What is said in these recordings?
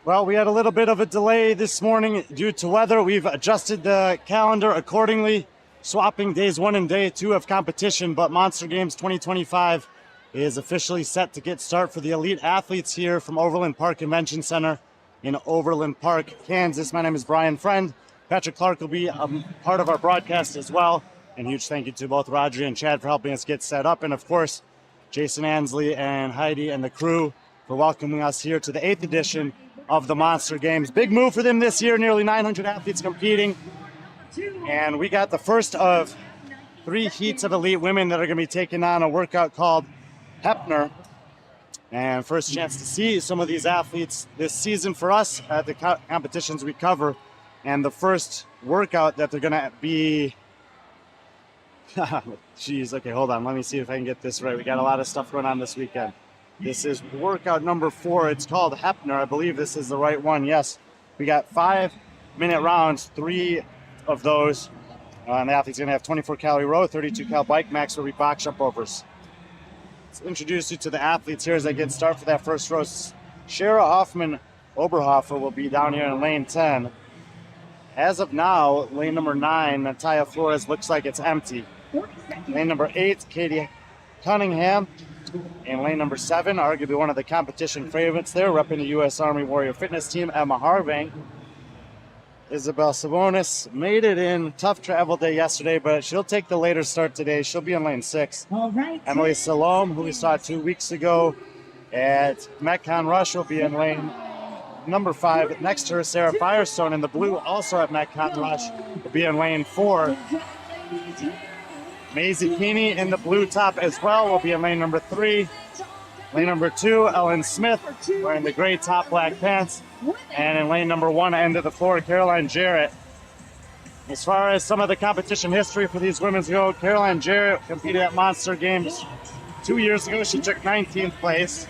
Well, we had a little bit of a delay this morning due to weather. We've adjusted the calendar accordingly, swapping days 1 and day 2 of competition, but Monster Games 2025 is officially set to get start for the elite athletes here from Overland Park Convention Center in Overland Park, Kansas. My name is Brian Friend. Patrick Clark will be a part of our broadcast as well. And huge thank you to both Rodri and Chad for helping us get set up. And of course, Jason Ansley and Heidi and the crew for welcoming us here to the 8th edition of the Monster Games. Big move for them this year, nearly 900 athletes competing. And we got the first of 3 heats of elite women that are going to be taking on a workout called Hepner. And first chance to see some of these athletes this season for us at the competitions we cover. And the first workout that they're going to be... Jeez, okay, hold on. Let me see if I can get this right. We got a lot of stuff going on this weekend. This is workout number 4. It's called Hepner. I believe this is the right one. Yes, we got 5-minute rounds, 3 of those. And the athlete's going to have 24-calorie row, 32-cal bike max will be box jump overs. Let's introduce you to the athletes here as I get started for that first row. Shara Hoffman Oberhofer will be down here in lane 10. As of now, lane number 9, Natalia Flores, looks like it's empty. Lane number 8, Katie Cunningham. And lane number 7, arguably one of the competition favorites there, repping the U.S. Army Warrior Fitness Team, Emma Harvang. Isabel Savonis made it in. Tough travel day yesterday, but she'll take the later start today. She'll be in lane 6. All right. Emily Salome, who we saw 2 weeks ago at Metcon Rush, will be in lane number 5. Next to her, Sarah Firestone in the blue, also at Metcon Rush, will be in lane 4. Maisie Keeney in the blue top as well will be in lane number 3. Lane number 2, Ellen Smith wearing the gray top, black pants. And in lane number 1, end of the floor, Caroline Jarrett. As far as some of the competition history for these women go, Caroline Jarrett competed at Monster Games 2 years ago. She took 19th place.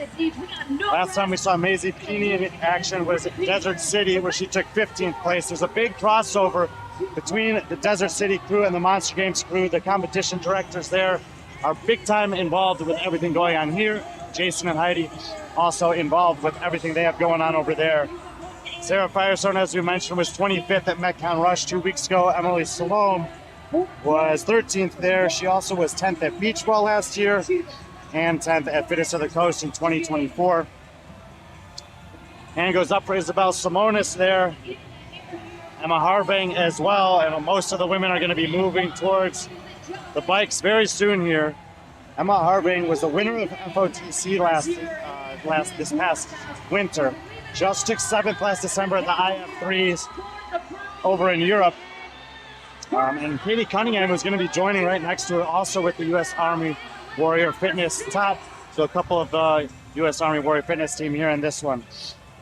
Last time we saw Maisie Keeney in action was at Desert City, where she took 15th place. There's a big crossover between the Desert City crew and the Monster Games crew. The competition directors there are big time involved with everything going on here. Jason and Heidi also involved with everything they have going on over there. Sarah Firestone, as we mentioned, was 25th at Metcon Rush 2 weeks ago. Emily Salome was 13th there. She also was 10th at Beach Ball last year and 10th at Fittest of the Coast in 2024. Hand goes up for Isabel Simonis there. Emma Harvang as well, and most of the women are going to be moving towards the bikes very soon here. Emma Harvang was the winner of FOTC this past winter. Just took 7th last December at the IF3s over in Europe. And Katie Cunningham was going to be joining right next to her, also with the U.S. Army Warrior Fitness top. So a couple of the U.S. Army Warrior Fitness team here in this one.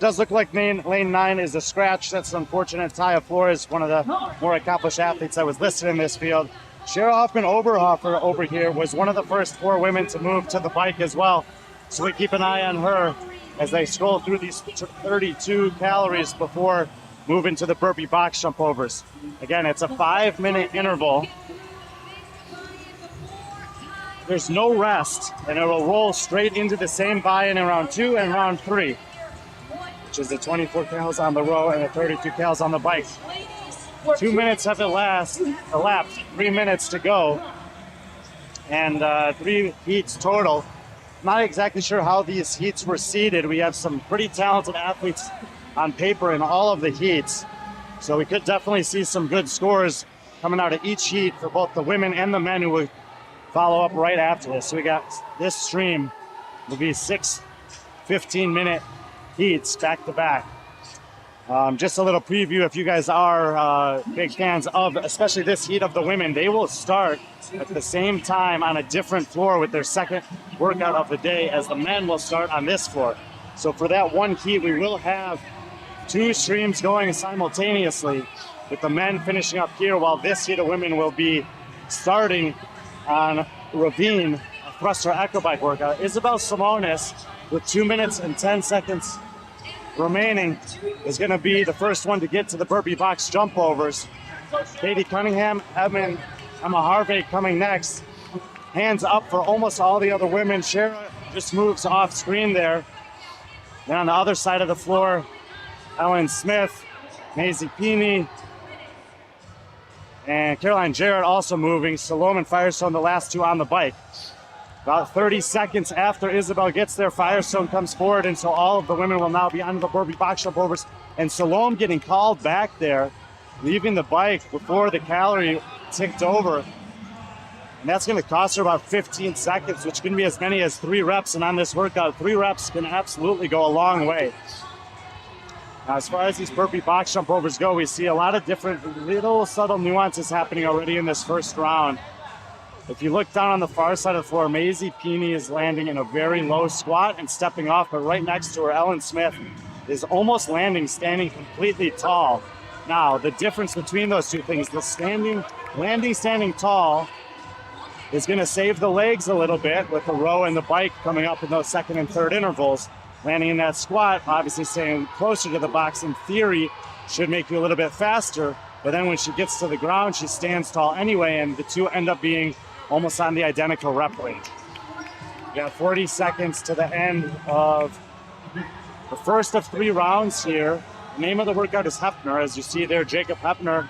Does look like lane 9 is a scratch. That's unfortunate. Taya Flores, one of the more accomplished athletes that was listed in this field. Shara Hoffman Oberhofer over here was one of the first 4 women to move to the bike as well. So we keep an eye on her as they scroll through these 32 calories before moving to the burpee box jump overs. Again, it's a 5-minute interval. There's no rest, and it will roll straight into the same buy-in in round 2 and round 3. Which is the 24 cals on the row and the 32 cals on the bike. 2 minutes have elapsed, 3 minutes to go, and 3 heats total. Not exactly sure how these heats were seeded. We have some pretty talented athletes on paper in all of the heats, so we could definitely see some good scores coming out of each heat for both the women and the men who will follow up right after this. So we got this stream will be 6 15-minute heats back to back. Just a little preview, if you guys are big fans of especially this heat of the women, they will start at the same time on a different floor with their second workout of the day as the men will start on this floor. So for that one heat, we will have 2 streams going simultaneously, with the men finishing up here while this heat of women will be starting on Ravine, a thruster echo bike workout. Isabel Simonis, with 2 minutes and 10 seconds remaining, is going to be the first one to get to the burpee box jump overs. Katie Cunningham, Emma Harvey coming next. Hands up for almost all the other women. Shara just moves off screen there. Then on the other side of the floor, Ellen Smith, Maisie Peeney, and Caroline Jarrett also moving. Salome and Firestone, the last two on the bike. About 30 seconds after Isabel gets there, Firestone comes forward, and so all of the women will now be on the burpee box jump overs. And Salome getting called back there, leaving the bike before the calorie ticked over. And that's going to cost her about 15 seconds, which can be as many as 3 reps. And on this workout, 3 reps can absolutely go a long way. Now, as far as these burpee box jump overs go, we see a lot of different little subtle nuances happening already in this first round. If you look down on the far side of the floor, Maisie Peeney is landing in a very low squat and stepping off, but right next to her, Ellen Smith is almost landing, standing completely tall. Now, the difference between those two things, the landing standing tall is going to save the legs a little bit with the row and the bike coming up in those second and third intervals. Landing in that squat, obviously staying closer to the box, in theory, should make you a little bit faster, but then when she gets to the ground, she stands tall anyway, and the two end up being almost on the identical rep range. We got 40 seconds to the end of the first of 3 rounds here. The name of the workout is Hefner. As you see there, Jacob Hefner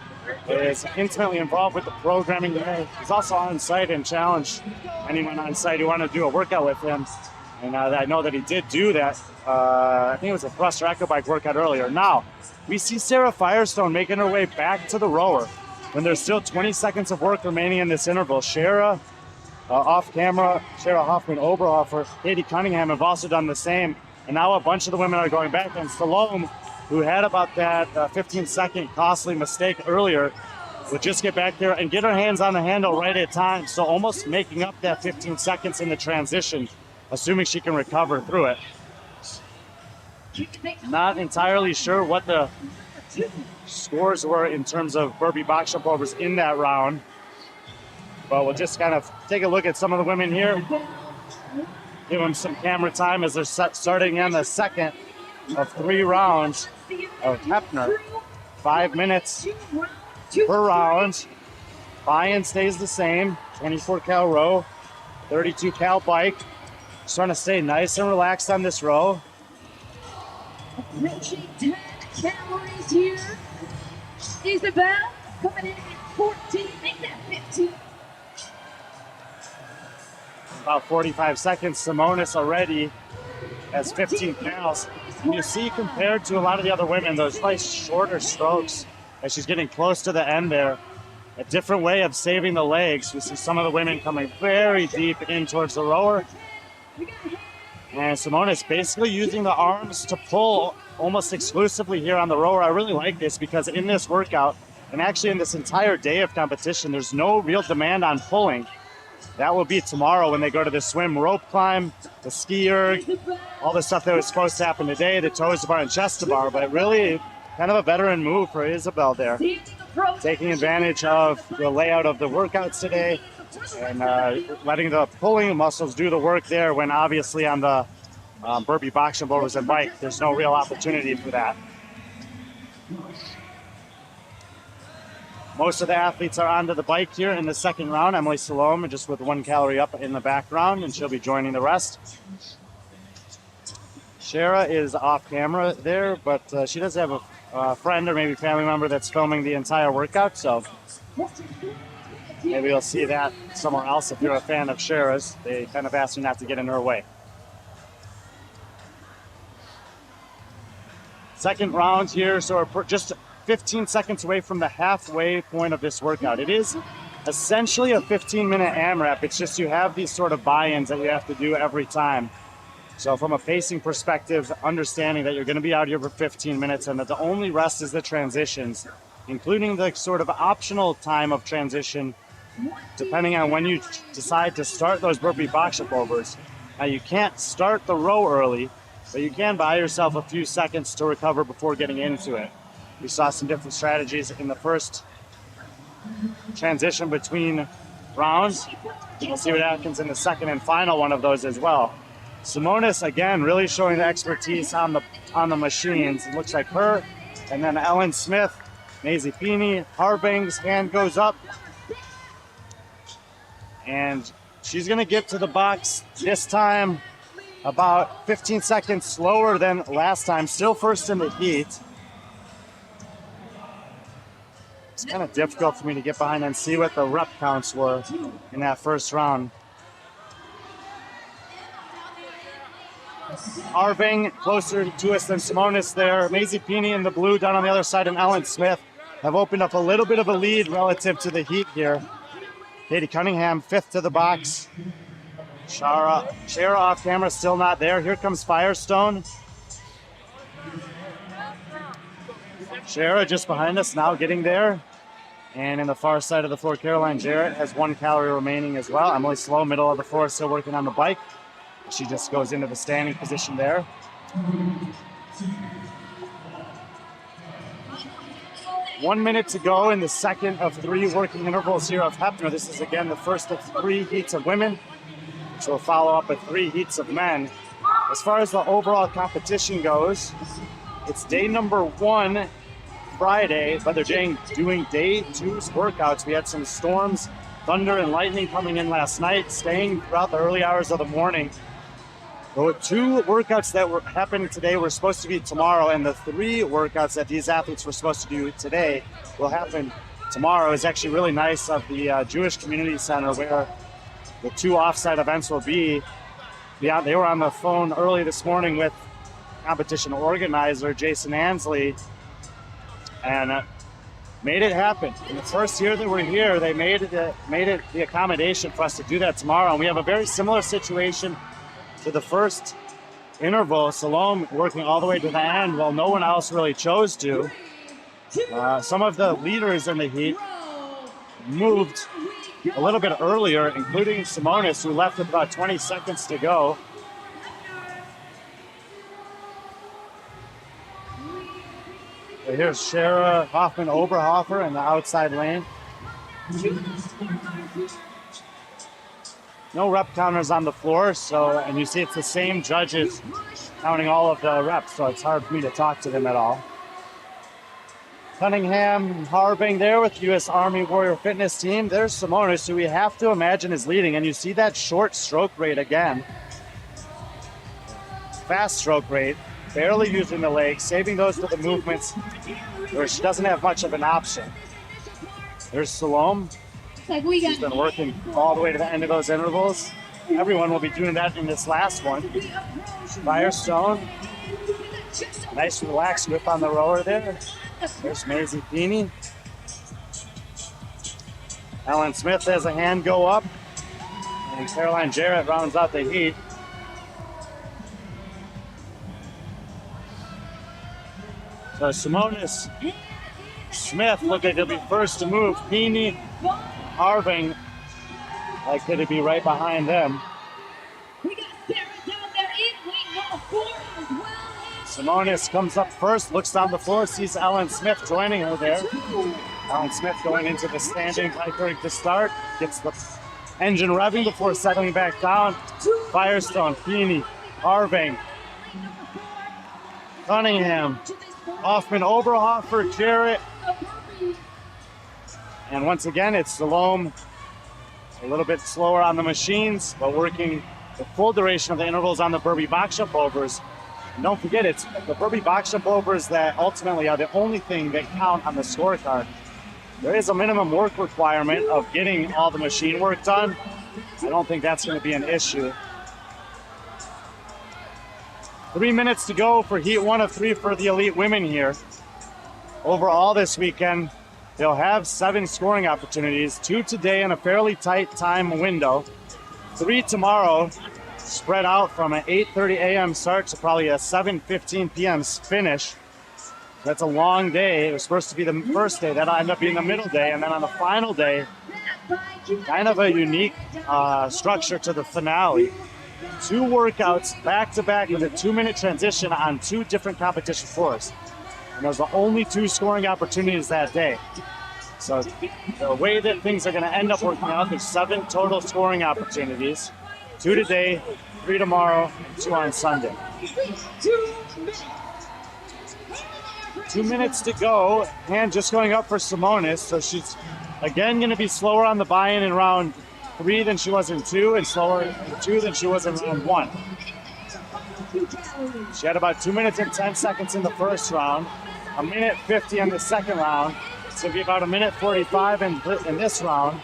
is intimately involved with the programming today. He's also on site and challenged anyone on site who wanted to do a workout with him. And I know that he did do that. I think it was a thruster echo bike workout earlier. Now, we see Sarah Firestone making her way back to the rower when there's still 20 seconds of work remaining in this interval. Shara, off camera, Shara Hoffman-Oberhofer, Katie Cunningham have also done the same. And now a bunch of the women are going back. And Salome, who had about that 15-second costly mistake earlier, will just get back there and get her hands on the handle right at time. So almost making up that 15 seconds in the transition, assuming she can recover through it. Not entirely sure what the scores were in terms of burpee box jump overs in that round, but we'll just kind of take a look at some of the women here. Give them some camera time as they're starting on the second of 3 rounds of Hefner. 5 minutes per round. Buy-in stays the same, 24 cal row, 32 cal bike. Just trying to stay nice and relaxed on this row. Approaching 10 calories here. Isabel coming in at 14, make that 15. About 45 seconds. Simonis already has 15 cals. And you see, compared to a lot of the other women, those nice shorter strokes as she's getting close to the end there. A different way of saving the legs. We see some of the women coming very deep in towards the rower. And Simonis basically using the arms to pull almost exclusively here on the rower. I really like this because in this workout, and actually in this entire day of competition, there's no real demand on pulling. That will be tomorrow when they go to the swim rope climb, the ski erg, all the stuff that was supposed to happen today, the toes to bar and chest to bar, but really kind of a veteran move for Isabel there. Taking advantage of the layout of the workouts today and letting the pulling muscles do the work there when obviously on the burpee box jump overs and bike, there's no real opportunity for that. Most of the athletes are onto the bike here in the second round. Emily Salome just with 1 calorie up in the background, and she'll be joining the rest. Shara is off camera there, but she does have a friend or maybe family member that's filming the entire workout, so maybe you'll see that somewhere else if you're a fan of Shara's. They kind of asked me not to get in her way. Second round here, so we're just 15 seconds away from the halfway point of this workout. It is essentially a 15-minute AMRAP. It's just you have these sort of buy-ins that you have to do every time. So from a pacing perspective, understanding that you're going to be out here for 15 minutes and that the only rest is the transitions, including the sort of optional time of transition, depending on when you decide to start those burpee box jump overs. Now, you can't start the row early, but you can buy yourself a few seconds to recover before getting into it. We saw some different strategies in the first transition between rounds. We'll see what happens in the second and final one of those as well. Simonis, again, really showing the expertise on the machines. It looks like her, and then Ellen Smith, Maisie Peeney, Harbing's hand goes up. And she's going to get to the box this time about 15 seconds slower than last time. Still first in the heat. It's kind of difficult for me to get behind and see what the rep counts were in that first round. Arving closer to us than Simonis there. Maisie Peeney in the blue down on the other side, and Ellen Smith have opened up a little bit of a lead relative to the heat here. Katie Cunningham, 5th to the box. Shara off camera, still not there. Here comes Firestone. Shara just behind us, now getting there. And in the far side of the floor, Caroline Jarrett has 1 calorie remaining as well. Emily Slow, middle of the floor, still working on the bike. She just goes into the standing position there. One minute to go in the second of 3 working intervals here of Heppner. This is again the first of 3 heats of women, which will follow up with 3 heats of men. As far as the overall competition goes, it's day number 1 Friday, but they're doing day 2's workouts. We had some storms, thunder and lightning coming in last night, staying throughout the early hours of the morning. The 2 workouts that were happening today were supposed to be tomorrow, and the 3 workouts that these athletes were supposed to do today will happen tomorrow. It's actually really nice of the Jewish Community Center where the 2 offsite events will be. Yeah, they were on the phone early this morning with competition organizer Jason Ansley and made it happen. In the first year that we're here, they made it the accommodation for us to do that tomorrow. And we have a very similar situation to the first interval. Salome working all the way to the end while no one else really chose to. Some of the leaders in the heat moved a little bit earlier, including Simonis, who left with about 20 seconds to go. So here's Shara Hoffman-Oberhofer in the outside lane. No rep counters on the floor, and you see it's the same judges counting all of the reps, so it's hard for me to talk to them at all. Cunningham, Harbing there with U.S. Army Warrior Fitness Team. There's Simonis, who we have to imagine is leading, and you see that short stroke rate again. Fast stroke rate, barely using the legs, saving those for the movements where she doesn't have much of an option. There's Salome. She's been working all the way to the end of those intervals. Everyone will be doing that in this last one. Firestone. Nice relaxed grip on the rower there. There's Maisie Peeney. Ellen Smith has a hand go up. And Caroline Jarrett rounds out the heat. So Simonis, Smith look like they'll be first to move. Peeney, Harving, like could it be right behind them. We got Sarah down there in weight number 4 as well. Simonis comes up first, looks down the floor, sees Ellen Smith joining her there. Ellen Smith going into the standing bike rig to start, gets the engine revving before settling back down. Firestone, Peeney, Harving, Cunningham, Hoffman, Oberhofer, Jarrett. And once again, it's Salome, a little bit slower on the machines, but working the full duration of the intervals on the Burpee box jump overs. And don't forget, it's the Burpee box jump overs that ultimately are the only thing that count on the scorecard. There is a minimum work requirement of getting all the machine work done. I don't think that's going to be an issue. 3 minutes to go for heat 1 of 3 for the elite women here. Overall this weekend, they'll have 7 scoring opportunities, 2 today in a fairly tight time window, 3 tomorrow, spread out from an 8:30 a.m. start to probably a 7:15 p.m. finish. That's a long day. It was supposed to be the first day. That'll end up being the middle day. And then on the final day, kind of a unique structure to the finale. 2 workouts back-to-back with a 2-minute transition on 2 different competition floors. And those are the only 2 scoring opportunities that day. So the way that things are going to end up working out, there's 7 total scoring opportunities. 2 today, 3 tomorrow, and 2 on Sunday. 2 minutes to go, and just going up for Simonis. So she's again going to be slower on the buy-in in round 3 than she was in 2, and slower in 2 than she was in round 1. She had about 2 minutes and 10 seconds in the first round, 1 minute 50 in the second round, It's going to be about 1:45 in this round.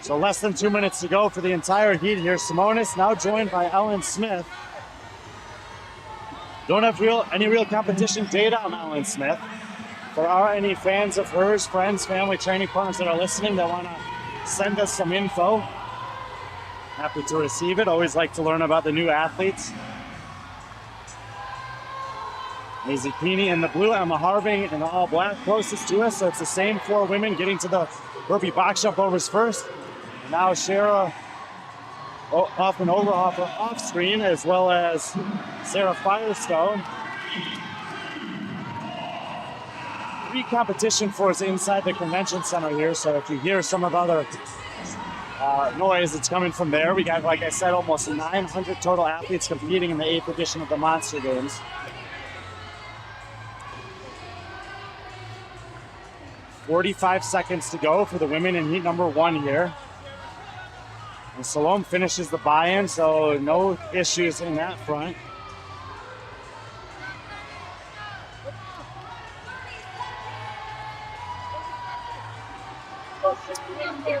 So less than 2 minutes to go for the entire heat here. Simonis now joined by Ellen Smith. Don't have any real competition data on Ellen Smith. If there are any fans of hers, friends, family, training partners that are listening that want to send us some info, happy to receive it. Always like to learn about the new athletes. Maisie Keeney in the blue, Emma Harving in the all black closest to us. So it's the same 4 women getting to the burpee box jump overs first. And now Shara off and over off her off screen, as well as Sarah Firestone. 3 competition floors inside the convention center here. So if you hear some of the other noise, it's coming from there. We got, like I said, almost 900 total athletes competing in the 8th edition of the Monster Games. 45 seconds to go for the women in heat number 1 here. And Salome finishes the buy-in, so no issues in that front.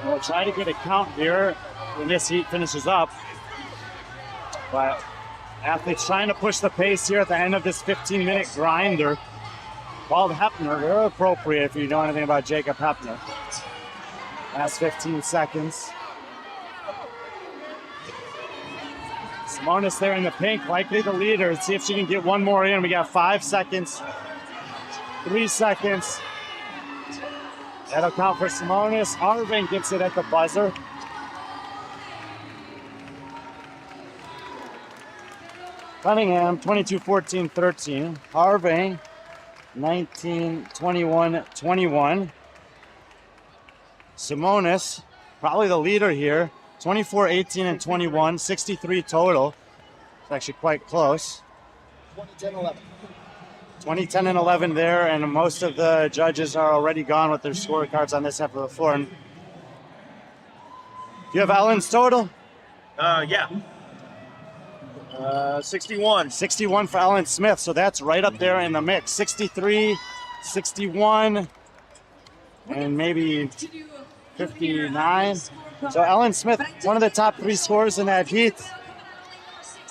We'll try to get a count here when this heat finishes up. But athletes trying to push the pace here at the end of this 15-minute grinder. Called Hepner, they're appropriate if you know anything about Jacob Hepner. Last 15 seconds. Simonis there in the pink, likely the leader. Let's see if she can get one more in. We got 5 seconds, 3 seconds. That'll count for Simonis. Harving gets it at the buzzer. Cunningham, 22-14-13. Harving, 19-21-21. Simonis, probably the leader here, 24-18-21, 63 total. It's actually quite close. 20-10-11. 20-10-11 there, and most of the judges are already gone with their scorecards on this half of the floor. Do you have Ellen's total? Yeah. 61. 61 for Ellen Smith, so that's right up there in the mix. 63, 61, and maybe 59. So Ellen Smith, one of the top 3 scorers in that heat.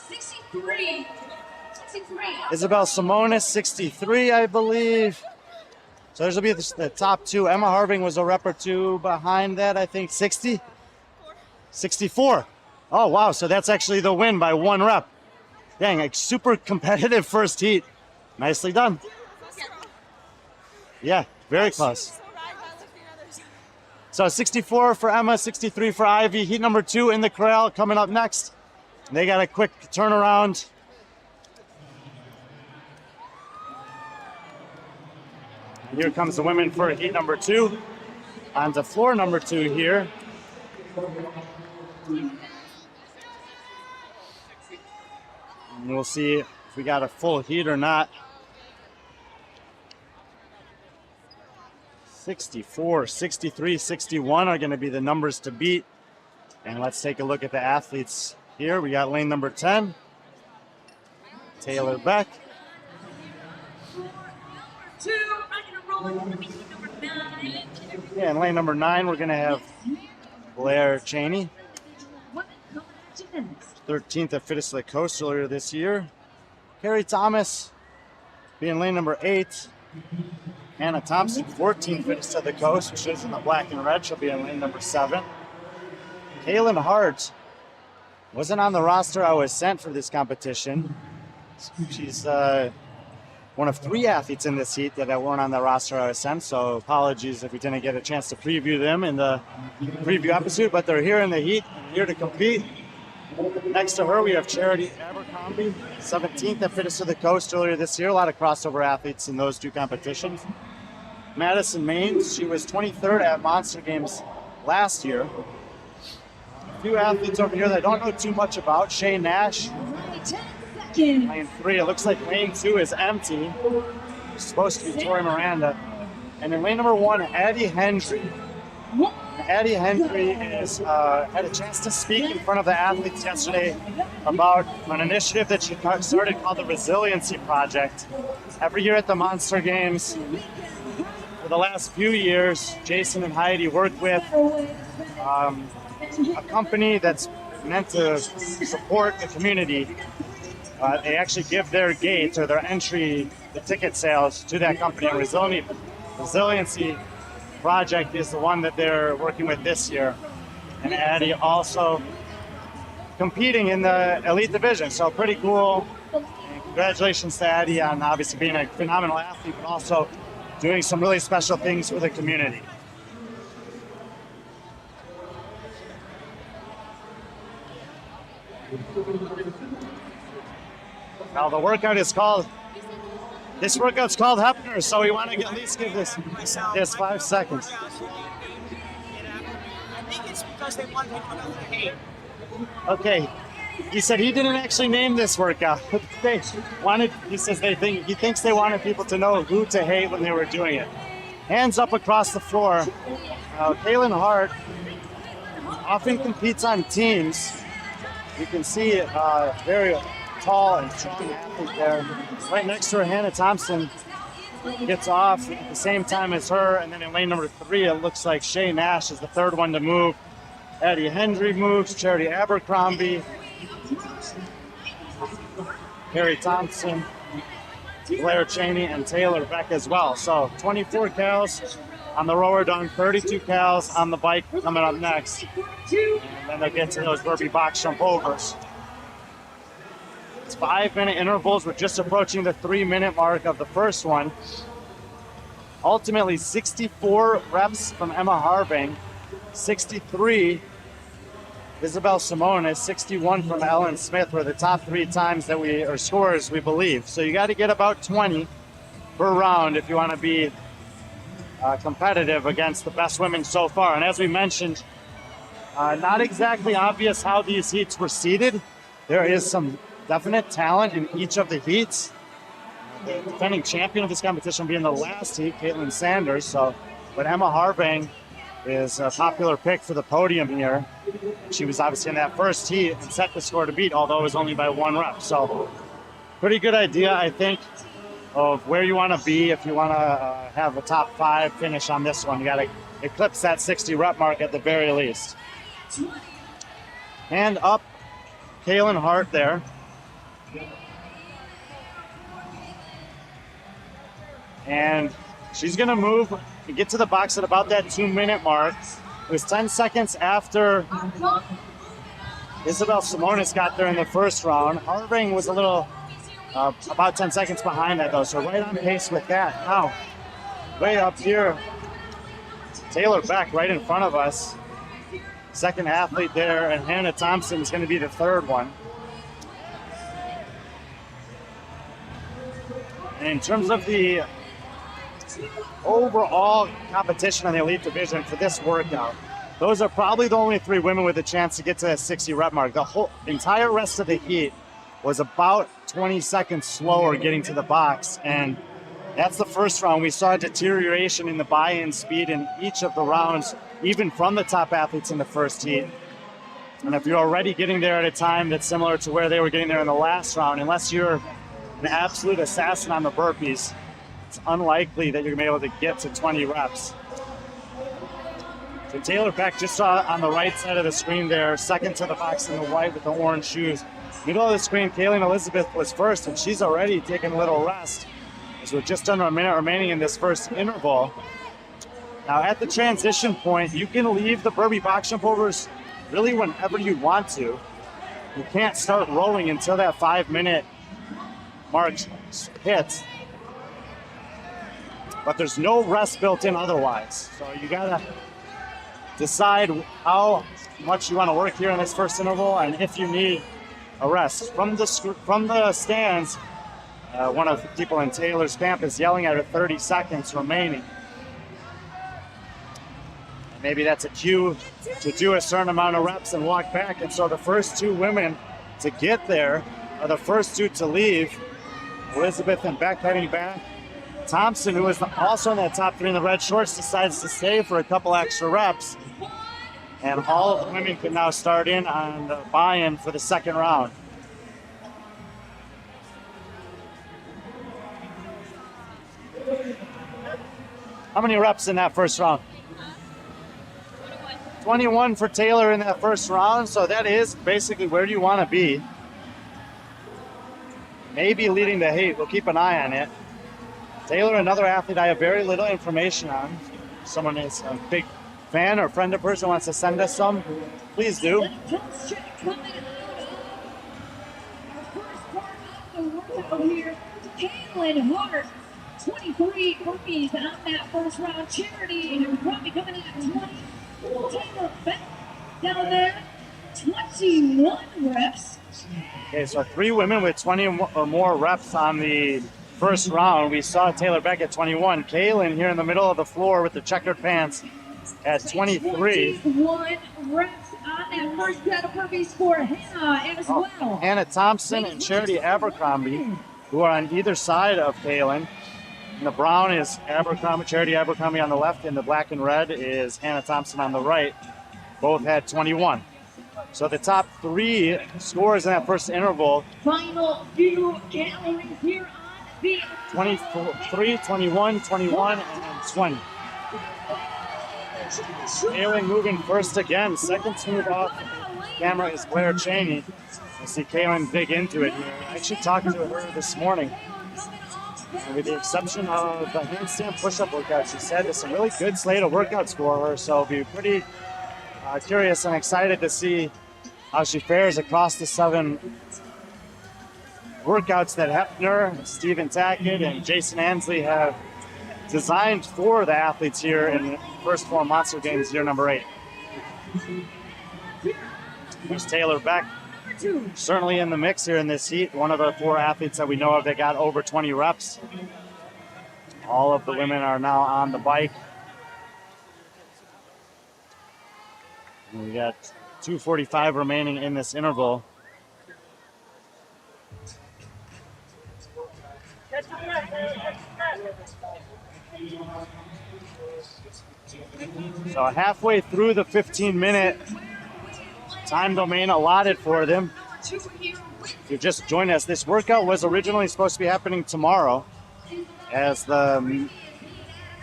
63. Isabel Simonis, 63, I believe. So there's will be the top 2. Emma Harving was a rep or 2 behind that, I think. 60? 64. Oh, wow. So that's actually the win by 1 rep. Dang, a super competitive first heat. Nicely done. Yeah, very close. So 64 for Emma, 63 for Ivy. Heat number 2 in the corral coming up next. They got a quick turnaround. Here comes the women for heat number 2. On to floor number 2 here. And we'll see if we got a full heat or not. 64, 63, 61 are going to be the numbers to beat. And let's take a look at the athletes here. We got lane number 10, Taylor Beck. Yeah, in lane number 9, we're going to have Blair Cheney. 13th at Fittest of the Coast earlier this year. Carrie Thomas being lane number 8. Hannah Thompson, 14th Fittest of the Coast, which is in the black and red. She'll be in lane number 7. Kaylin Hart wasn't on the roster I was sent for this competition. She's one of 3 athletes in this heat that weren't on the roster I was sent, so apologies if we didn't get a chance to preview them in the preview episode, but they're here in the heat, here to compete. Next to her, we have Charity Abercrombie, 17th at Fittest of the Coast earlier this year. A lot of crossover athletes in those 2 competitions. Madison Maines, she was 23rd at Monster Games last year. A few athletes over here that I don't know too much about. Shane Nash, lane 3. It looks like lane 2 is empty. It's supposed to be Tori Miranda. And in lane number 1, Addie Hendry. Addie Hendry is, had a chance to speak in front of the athletes yesterday about an initiative that she started called the Resiliency Project. Every year at the Monster Games, for the last few years, Jason and Heidi worked with a company that's meant to support the community. They actually give their gates or their entry, the ticket sales to that company. And Resiliency Project is the one that they're working with this year. And Addie also competing in the elite division. So pretty cool. And congratulations to Addie on obviously being a phenomenal athlete, but also doing some really special things for the community. Now the workout is called, this workout's called Hepner, so we want to at least give this 5 seconds. I think it's because they want people to hate. Okay, he said he didn't actually name this workout. They wanted, he thinks they wanted people to know who to hate when they were doing it. Hands up across the floor. Kaylin Hart often competes on teams. You can see very tall and strong athlete there. Right next to her, Hannah Thompson gets off at the same time as her, and then in lane number 3, it looks like Shay Nash is the third one to move. Addie Hendry moves, Charity Abercrombie, Carrie Thompson, Blair Cheney, and Taylor Beck as well. So 24 cows on the rower done, 32 cows on the bike coming up next. And then they'll get to those burpee box jump overs. It's 5-minute intervals. We're just approaching the 3-minute mark of the first one. Ultimately, 64 reps from Emma Harving, 63 Isabel Simonis, 61 from Ellen Smith were the top 3 times that scores we believe. So you got to get about 20 per round if you want to be competitive against the best women so far. And as we mentioned, not exactly obvious how these heats were seeded. There is some definite talent in each of the heats. The defending champion of this competition being the last heat, Caitlin Sanders. But Emma Harving is a popular pick for the podium here. She was obviously in that first heat and set the score to beat, although it was only by 1 rep. So pretty good idea, I think, of where you want to be if you want to have a top 5 finish on this one. You got to eclipse that 60 rep mark at the very least. Hand up, Kaylin Hart there. And she's going to move and get to the box at about that 2-minute mark. It was 10 seconds after Isabel Simonis got there in the first round. Harving was a little, about 10 seconds behind that though, so right on pace with that. Now, way up here, Taylor Beck right in front of us. Second athlete there, and Hannah Thompson is going to be the third one. And in terms of the overall competition in the elite division for this workout, those are probably the only 3 women with a chance to get to that 60 rep mark. The whole entire rest of the heat was about 20 seconds slower getting to the box, and that's the first round. We saw a deterioration in the buy-in speed in each of the rounds, even from the top athletes in the first heat. And if you're already getting there at a time that's similar to where they were getting there in the last round, unless you're an absolute assassin on the burpees, it's unlikely that you're going to be able to get to 20 reps. So Taylor Beck just saw on the right side of the screen there, second to the box in the white with the orange shoes. Middle of the screen, Kayleen Elizabeth was first, and she's already taken a little rest, as we're just under a minute remaining in this first interval. Now at the transition point, you can leave the burpee box jump overs really whenever you want to. You can't start rolling until that 5-minute mark hits. But there's no rest built in otherwise. So you gotta decide how much you want to work here in this first interval and if you need a rest. From the stands, one of the people in Taylor's camp is yelling at her 30 seconds remaining. Maybe that's a cue to do a certain amount of reps and walk back. And so the first 2 women to get there are the first 2 to leave. Elizabeth and Beck heading back. Thompson, who is also in that top 3 in the red shorts, decides to stay for a couple extra reps. And all of the women can now start in on the buy-in for the second round. How many reps in that first round? 21 for Taylor in that first round, so that is basically where you want to be. Maybe leading the heat. We'll keep an eye on it. Taylor, another athlete I have very little information on. If someone is a big fan or friend of hers wants to send us some, please do. Pulse check coming out of our first part of the workout here. Caitlin Hart, 23 burpees on that first round. Charity probably coming in at 20. Taylor back down there, 21 reps. Okay, so 3 women with 20 or more reps on the first round. We saw Taylor Beck at 21. Kaylin here in the middle of the floor with the checkered pants at 23. 21 reps on that first set of burpees for Hannah as well. Hannah Thompson and Charity Abercrombie, who are on either side of Kaylin. And the brown is Abercrombie, Charity Abercrombie on the left, and the black and red is Hannah Thompson on the right. Both had 21. So the top 3 scores in that first interval, Final few calories here on the 23, 21, 21, and 20. Kaylin moving first again. Second to move off camera is Blair Cheney. I see Kaylin dig into it here. I actually talked to her this morning. And with the exception of the handstand push-up workout, she said it's a really good slate of workouts for her. So I'll be pretty curious and excited to see how she fares across the 7 workouts that Hefner, Stephen Tackett, and Jason Ansley have designed for the athletes here in the first Phorm Monster Games year number 8. There's Taylor Beck, certainly in the mix here in this heat. One of the 4 athletes that we know of that got over 20 reps. All of the women are now on the bike. And we got 2:45 remaining in this interval. So halfway through the 15-minute time domain allotted for them. If you just joined us, this workout was originally supposed to be happening tomorrow as the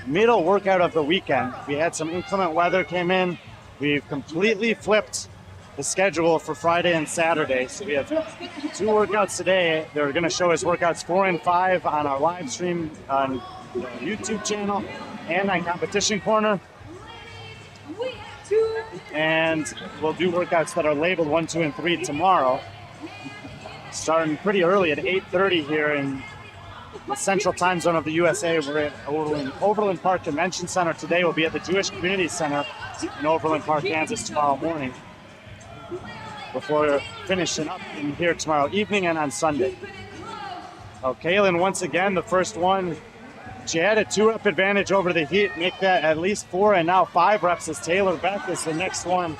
middle workout of the weekend. We had some inclement weather came in. We've completely flipped the schedule for Friday and Saturday. So we have 2 workouts today. They're going to show us workouts 4 and 5 on our live stream on the YouTube channel and on Competition Corner. And we'll do workouts that are labeled 1, 2, and 3 tomorrow. Starting pretty early at 8:30 here in the central time zone of the USA. We're at Overland Park Convention Center today. We'll be at the Jewish Community Center in Overland Park, Kansas tomorrow morning, before finishing up in here tomorrow evening and on Sunday. Oh, Kaylin, once again, the first one. She had a 2-rep advantage over the heat, make that at least 4 and now 5 reps as Taylor Beck is the next one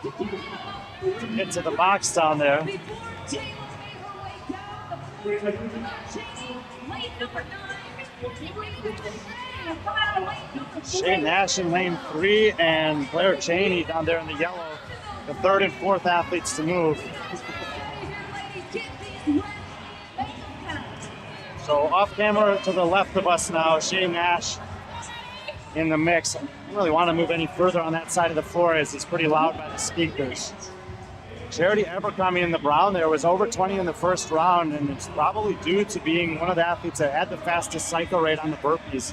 to get to the box down there. Shane Nash in lane 3 and Blair Cheney down there in the yellow, the 3rd and 4th athletes to move. So off camera to the left of us now, Shane Nash in the mix. I don't really want to move any further on that side of the floor as it's pretty loud by the speakers. Charity Abercrombie in the brown there was over 20 in the first round, and it's probably due to being one of the athletes that had the fastest cycle rate on the burpees.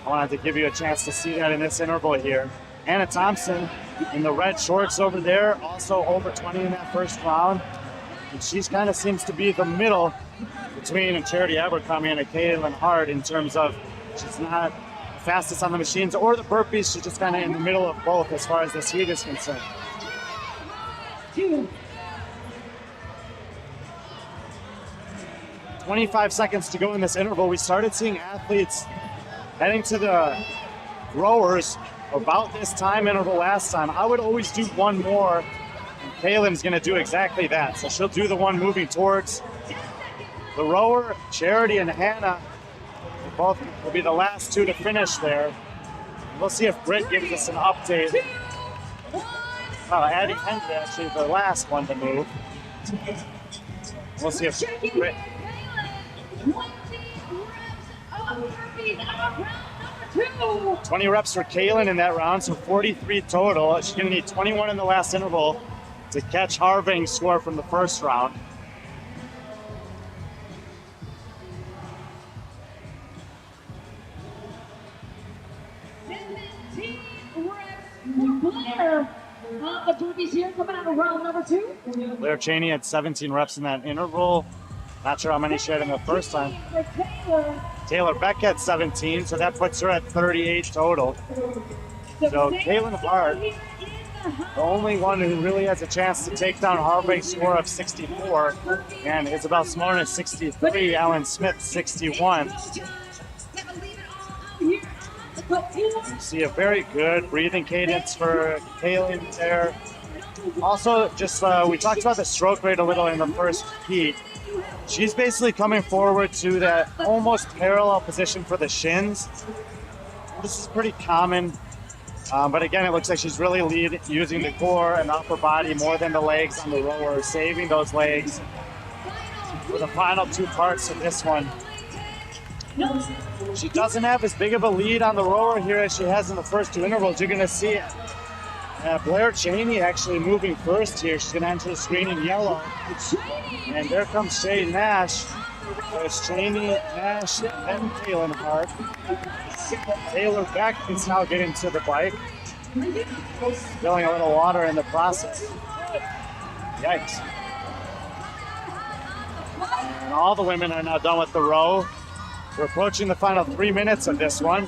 I wanted to give you a chance to see that in this interval here. Hannah Thompson in the red shorts over there, also over 20 in that first round. And she kind of seems to be the middle between a Charity Abercrombie and a Caitlin Hart in terms of she's not fastest on the machines or the burpees. She's just kind of in the middle of both as far as this heat is concerned. 25 seconds to go in this interval. We started seeing athletes heading to the rowers about this time interval last time. I would always do one more. And Kaylin's going to do exactly that. So she'll do the one moving towards the rower. Charity and Hannah both will be the last 2 to finish there. We'll see if Britt gives us an update. Addie Hendry actually the last one to move. We'll see if Britt. 20 reps of burpees on round number 2. 20 reps for Kaylin in that round, so 43 total. She's going to need 21 in the last interval to catch Harving's score from the first round. 17 reps for Blair. The burpees here coming out of round number 2. Blair Cheney had 17 reps in that interval. Not sure how many she had in the first time. For Taylor. Taylor Beck had 17, so that puts her at 38 total. So Kaylin Hart, the only one who really has a chance to take down Harving's score of 64, and Isabel Simona 63, Ellen Smith 61. See a very good breathing cadence for Kaylin there. Also, just we talked about the stroke rate a little in the first heat. She's basically coming forward to that almost parallel position for the shins. This is pretty common, but again, it looks like she's really using the core and the upper body more than the legs on the rower, saving those legs for the final 2 parts of this one. She doesn't have as big of a lead on the rower here as she has in the first 2 intervals. You're going to see Blair Cheney actually moving first here. She's going to enter the screen in yellow. And there comes Shay Nash. There's Cheney, Nash, and then Kaylin Hart. Taylor Beck is now getting to the bike. Spilling a little water in the process. Yikes. And all the women are now done with the row. We're approaching the final 3 minutes of this one.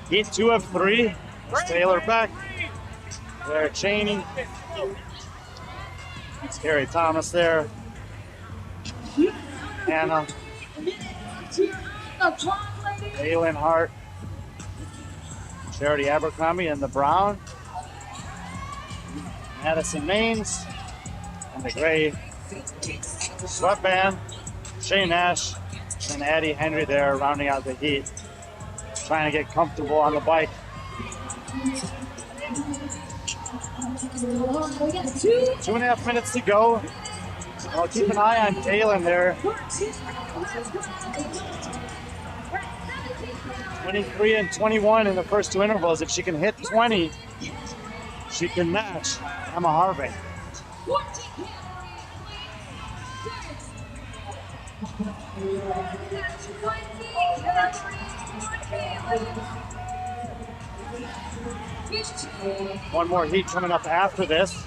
Heat 2 of 3. There's Taylor Beck. There, Cheney. It's Carrie Thomas there. Anna. Kaylin Hart. Charity Abercrombie in the brown. Madison Maines. And the gray sweatband. Shay Nash. And Addie Henry there rounding out the heat. Trying to get comfortable on the bike. We got 2. 2.5 minutes to go. I'll keep an eye on Kaylin there. 23 and 21 in the first 2 intervals. If she can hit 20, she can match Emma Harving. 1 more heat coming up after this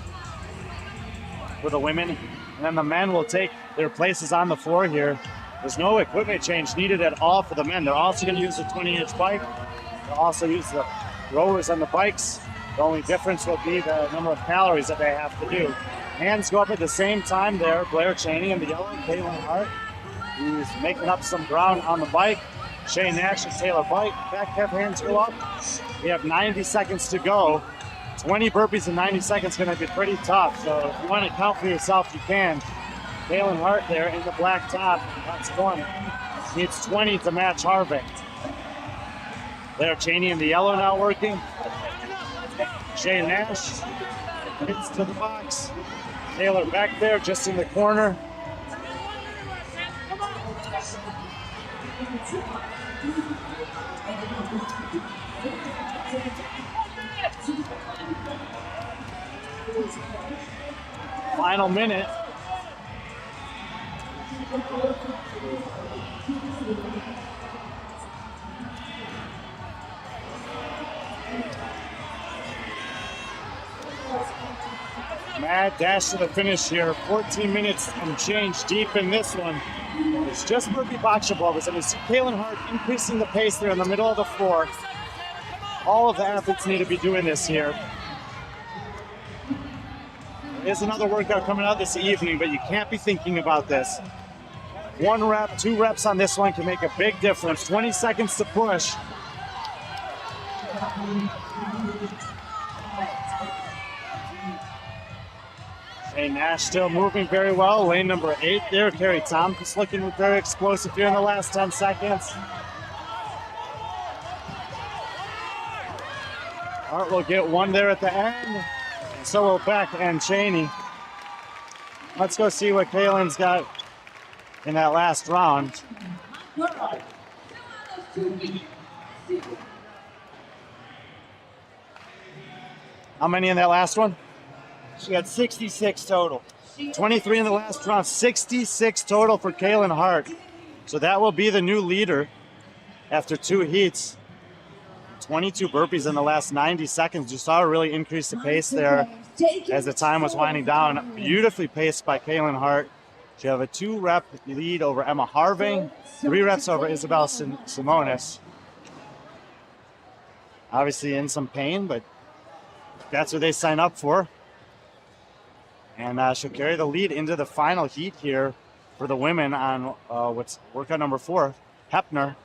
for the women, and then the men will take their places on the floor here. There's no equipment change needed at all for the men. They're also going to use the 20-inch bike. They'll also use the rowers on the bikes. The only difference will be the number of calories that they have to do. Hands go up at the same time there. Blair Cheney in the yellow, Kaylin Hart, who's making up some ground on the bike. Shay Nash and Taylor Beck have hands go up. We have 90 seconds to go. 20 burpees in 90 seconds is going to be pretty tough. So if you want to count for yourself, you can. Kaylin Hart there in the black top. That's 1. Needs 20 to match Harving. There, Cheney in the yellow now working. Shay Nash hits to the box. Taylor back there just in the corner. Final minute. Mad dash to the finish here. 14 minutes and change deep in this one. It's just burpee box balls, and we see Kaylin Hart increasing the pace there in the middle of the floor. All of the athletes need to be doing this here. There's another workout coming out this evening, but you can't be thinking about this. 1 rep, 2 reps on this one can make a big difference. 20 seconds to push. Shay Nash still moving very well. Lane number 8 there. Carrie Thomas looking very explosive here in the last 10 seconds. Hart will get 1 there at the end. So will Beck and Cheney. Let's go see what Kaylin's got in that last round. How many in that last one? She had 66 total. 23 in the last round, 66 total for Kaylin Hart. So that will be the new leader after 2 heats. 22 burpees in the last 90 seconds. You saw her really increase the pace there as the time was winding down. Beautifully paced by Kaylin Hart. She have a 2-rep lead over Emma Harving, 3 reps over Isabel Simonis. Obviously in some pain, but that's what they sign up for. And she'll carry the lead into the final heat here for the women on what's workout number 4, Hepner.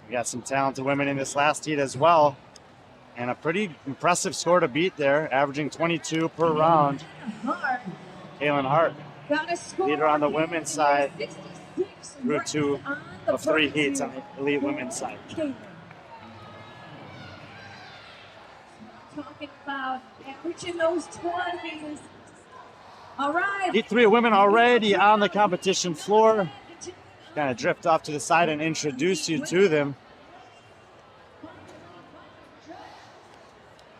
We got some talented women in this last heat as well. And a pretty impressive score to beat there, averaging 22 per round. Kaylin Hart, leader on the women's side, through 2 of 3 heats on the elite women's side. Talking about averaging those 20s. All right. Heat 3 women already on the competition floor. Kind of drift off to the side and introduce you to them.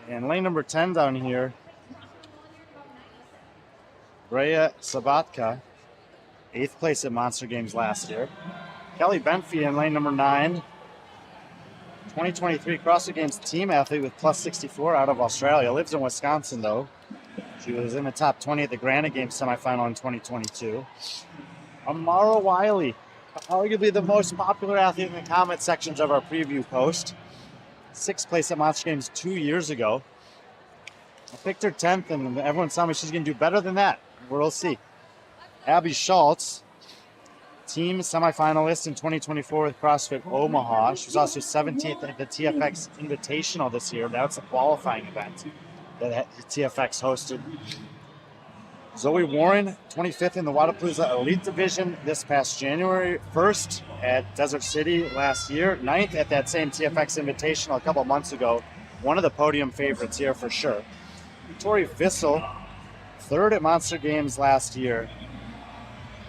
And lane number 10 down here, Brea Sabatka, 8th place at Monster Games last year. Kelly Benfey in lane number 9, 2023 CrossFit Games team athlete with plus 64 out of Australia. Lives in Wisconsin though. She was in the top 20 at the Granite Games semifinal in 2022. Amara Wiley, arguably the most popular athlete in the comment sections of our preview post. 6th place at Monster Games 2 years ago. I picked her 10th, and everyone's telling me she's going to do better than that. We'll see. Abby Schultz, team semifinalist in 2024 with CrossFit Omaha. She was also 17th at the TFX Invitational this year. That's a qualifying event that TFX hosted. Zoe Warren, 25th in the Wodapalooza Elite Division this past January, 1st at Desert City last year, 9th at that same TFX Invitational a couple months ago. One of the podium favorites here for sure. Tori Vissel, 3rd at Monster Games last year,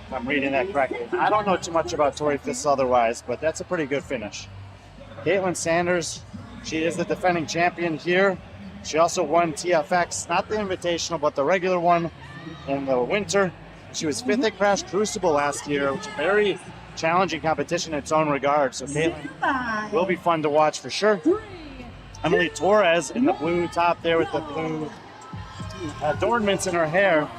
if I'm reading that correctly. I don't know too much about Tori Vissel otherwise, but that's a pretty good finish. Caitlin Sanders, she is the defending champion here. She also won TFX, not the Invitational, but the regular one in the winter. She was 5th at Crash Crucible last year, which is a very challenging competition in its own regard. So Caitlin will be fun to watch for sure. Emily Torres in the blue top there with the blue adornments in her hair.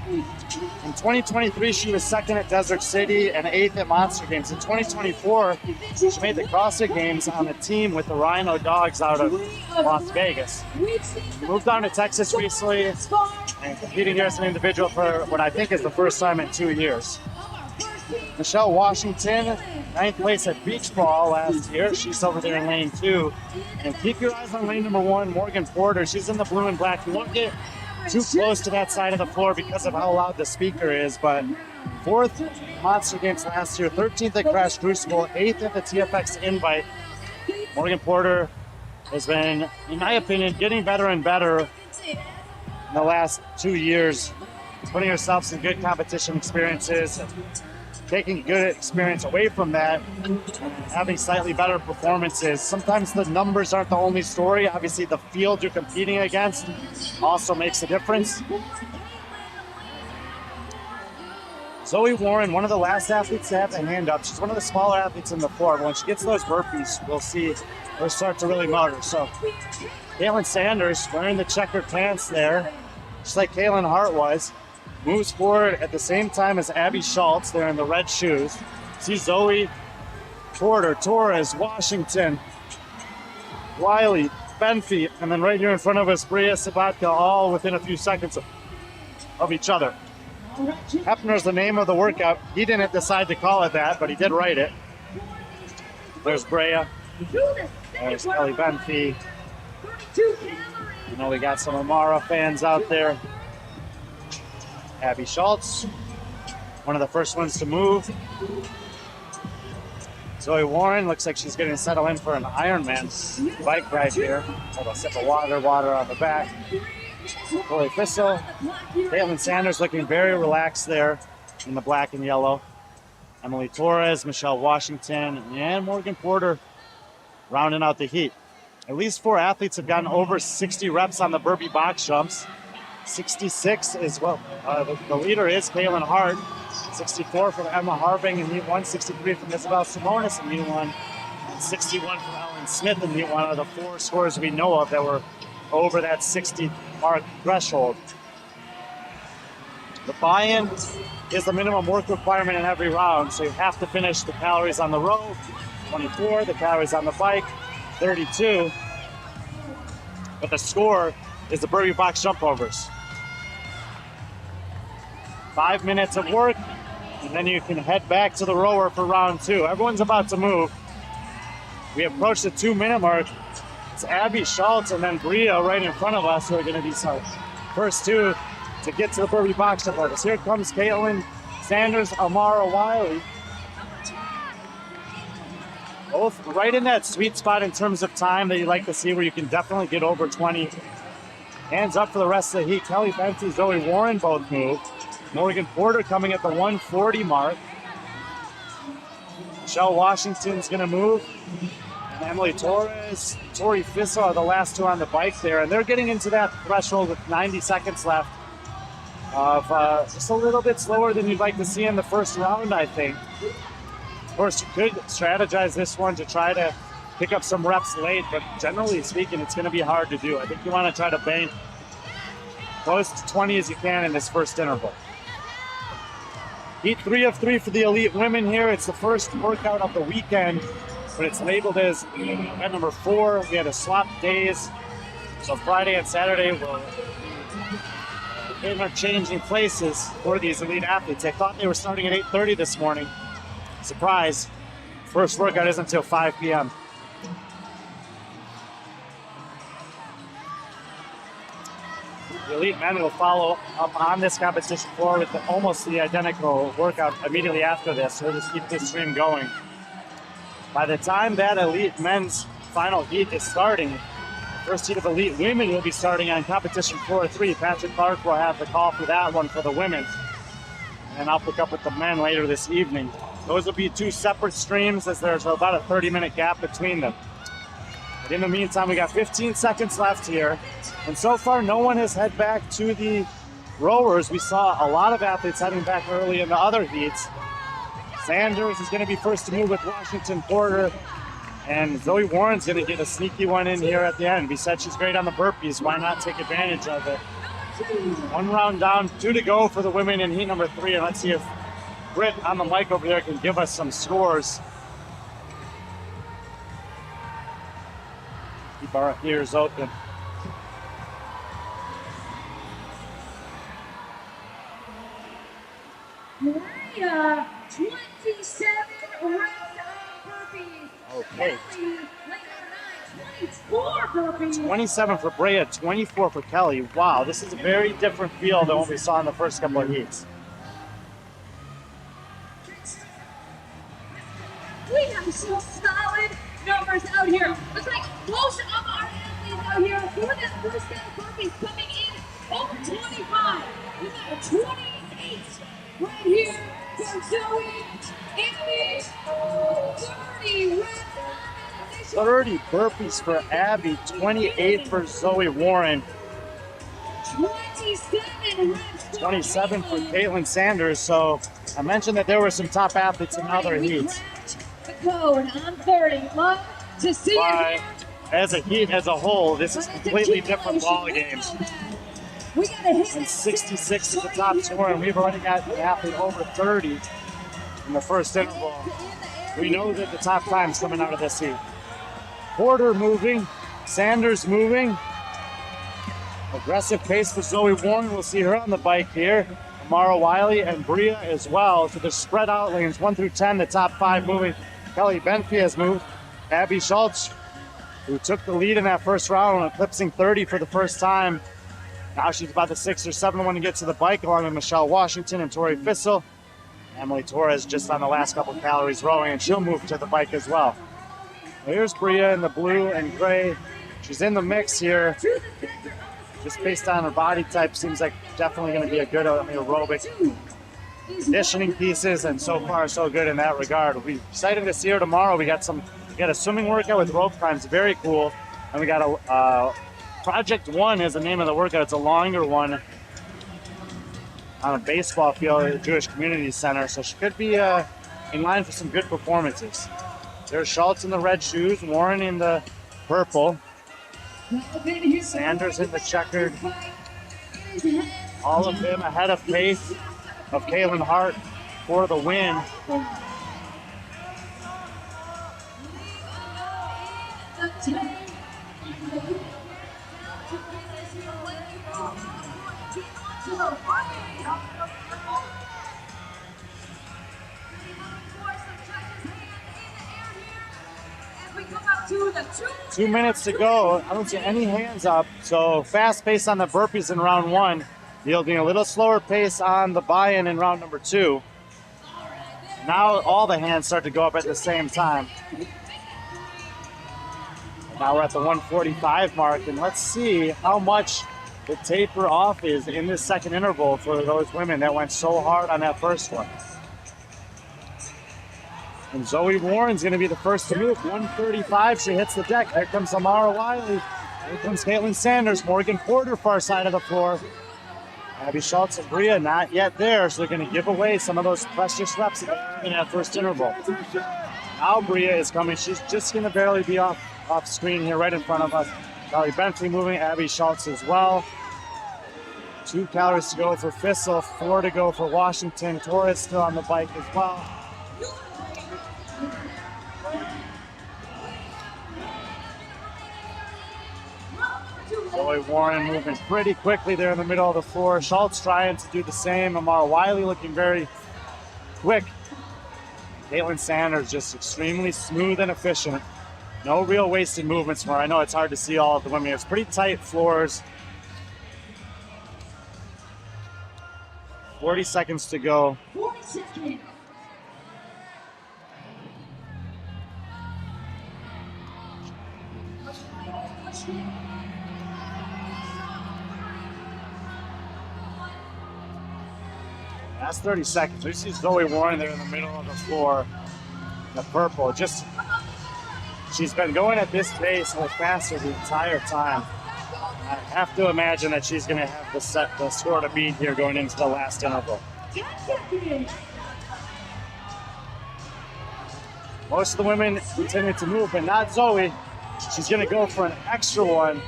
In 2023, she was 2nd at Desert City and 8th at Monster Games. In 2024, she made the CrossFit Games on the team with the Rhino Dogs out of Las Vegas. She moved down to Texas recently and competing here as an individual for what I think is the first time in 2 years. Michelle Washington, 9th place at Beach Ball last year. She's over there in lane 2. And keep your eyes on lane number 1, Morgan Porter. She's in the blue and black. You won't get too close to that side of the floor because of how loud the speaker is, but 4th Monster Games last year, 13th at Crash Crucible, 8th at the TFX Invite. Morgan Porter has been, in my opinion, getting better and better in the last 2 years, putting herself some good competition experiences, taking good experience away from that, having slightly better performances. Sometimes the numbers aren't the only story. Obviously, the field you're competing against also makes a difference. Zoe Warren, one of the last athletes to have the hand up. She's one of the smaller athletes in the floor, but when she gets those burpees, we'll see her start to really motor. So, Caitlin Sanders wearing the checkered pants there, just like Kaylin Hart was. Moves forward at the same time as Abby Schultz there in the red shoes. See Zoe, Porter, Torres, Washington, Wiley, Benfey, and then right here in front of us, Brea Sabatka, all within a few seconds of each other. Hepner's the name of the workout. He didn't decide to call it that, but he did write it. There's Brea. There's Kelly Benfey. I know we got some Amara fans out there. Abby Schultz, one of the first ones to move. Zoe Warren looks like she's getting settled in for an Ironman bike ride here. Have a sip of water on the back. Tori Vissel, Caitlin Sanders looking very relaxed there in the black and yellow. Emily Torres, Michelle Washington, and Morgan Porter rounding out the heat. At least 4 athletes have gotten over 60 reps on the burpee box jumps. 66 is well. The leader is Kaylin Hart. 64 from Emma Harving in Heat 1. 63 from Isabel Simonis in Heat 1. And 61 from Ellen Smith in Heat 1 are the 4 scores we know of that were over that 60 mark threshold. The buy-in is the minimum work requirement in every round, so you have to finish the calories on the row, 24, the calories on the bike, 32. But the score is the burpee box jump overs. 5 minutes of work, and then you can head back to the rower for round 2. Everyone's about to move. We approach the 2-minute mark. It's Abby Schultz and then Bria right in front of us who are going to be some first 2 to get to the burpee box jump overs. Here comes Caitlin Sanders, Amara Wiley. Both right in that sweet spot in terms of time that you like to see, where you can definitely get over 20. Hands up for the rest of the heat. Kelly Benson, Zoe Warren both moved. Morgan Porter coming at the 140 mark. Michelle Washington's going to move. And Emily Torres, Tori Fissel are the last 2 on the bike there. And they're getting into that threshold with 90 seconds left of just a little bit slower than you'd like to see in the first round, I think. Of course, you could strategize this one to try to pick up some reps late, but generally speaking, it's going to be hard to do. I think you want to try to bank close to 20 as you can in this first interval. Heat 3 of 3 for the elite women here. It's the first workout of the weekend, but it's labeled as event number 4. We had a swap days, so Friday and Saturday will are changing places for these elite athletes. I thought they were starting at 8:30 this morning. Surprise, first workout isn't until 5 p.m. The elite men will follow up on this competition floor with almost the identical workout immediately after this, so we'll just keep this stream going. By the time that elite men's final heat is starting, the first heat of elite women will be starting on competition floor 3. Patrick Clark will have the call for that one for the women, and I'll pick up with the men later this evening. Those will be 2 separate streams, as there's about a 30-minute gap between them. But in the meantime, we got 15 seconds left here. And so far, no one has head back to the rowers. We saw a lot of athletes heading back early in the other heats. Sanders is going to be first to move with Washington Porter. And Zoe Warren's going to get a sneaky one in here at the end. We said she's great on the burpees. Why not take advantage of it? 1 round down, 2 to go for the women in heat number 3. And let's see if Britt on the mic over there can give us some scores. Keep our ears open. Maria, 27 reps of burpees. Okay. Kelly, 24 burpees. 27 for Brea, 24 for Kelly. Wow, this is a very different feel than what we saw in the first couple of heats. We have some solid numbers out here. Looks like most of our athletes out here for this first set of burpees coming in over 25. We got a 28 right here for Zoe. Amy, 30 reps. 30 burpees for Abby, 28 for Zoe Warren, 27 reps. 27 for Caitlin Sanders. So I mentioned that there were some top athletes in other heats. The code on 30. Love to see it. As a heat as a whole, this is completely different ball games. We gotta hit And 66 is the top score, and we've already got an athlete over 30 in the first interval. We know that the top time's coming out of this heat. Porter moving, Sanders moving. Aggressive pace for Zoe Warren. We'll see her on the bike here. Amara Wiley and Bria as well. So they're spread out lanes 1 through 10, the top 5 moving. Kelly Benfey has moved. Abby Schultz, who took the lead in that first round, eclipsing 30 for the first time. Now she's about the 6th or 7th one to get to the bike, along with Michelle Washington and Tori Fissel. Emily Torres just on the last couple calories rowing, and she'll move to the bike as well. Here's Bria in the blue and gray. She's in the mix here. Just based on her body type, seems like definitely going to be a good aerobic conditioning pieces, and so far so good in that regard. We're excited to see her tomorrow. We got some We got a swimming workout with rope climbs, very cool. And we got a Project One is the name of the workout. It's a longer one on a baseball field at the Jewish Community Center. So she could be in line for some good performances. There's Schultz in the red shoes, Warren in the purple, Sanders in the checkered. All of them ahead of pace of Kaylin Hart for the win. Two minutes to go. I don't see any hands up. So fast pace on the burpees in round one, yielding a little slower pace on the buy-in in round number two. Now all the hands start to go up at the same time. Now we're at the 145 mark, and let's see how much the taper off is in this second interval for those women that went so hard on that first one. And Zoe Warren's going to be the first to move. 135, she hits the deck. Here comes Amara Wiley. Here comes Caitlin Sanders. Morgan Porter, far side of the floor. Abby Schultz and Bria not yet there, so they're going to give away some of those precious reps in that first interval. Now Bria is coming. She's just going to barely be off screen here right in front of us. Kelly Bentley moving, Abby Schultz as well. 2 calories to go for Fissel, 4 to go for Washington. Torres still on the bike as well. Zoe Warren moving pretty quickly there in the middle of the floor. Schultz trying to do the same. Amara Wiley looking very quick. Caitlin Sanders just extremely smooth and efficient. No real wasted movements where I know it's hard to see all of the women. It's pretty tight floors. 40 seconds to go. 40 seconds. That's 30 seconds. We see Zoe Warren there in the middle of the floor. The purple. She's been going at this pace or faster the entire time. I have to imagine that she's going to have the score to beat here going into the last interval. Most of the women continue to move, but not Zoe. She's going to go for an extra one.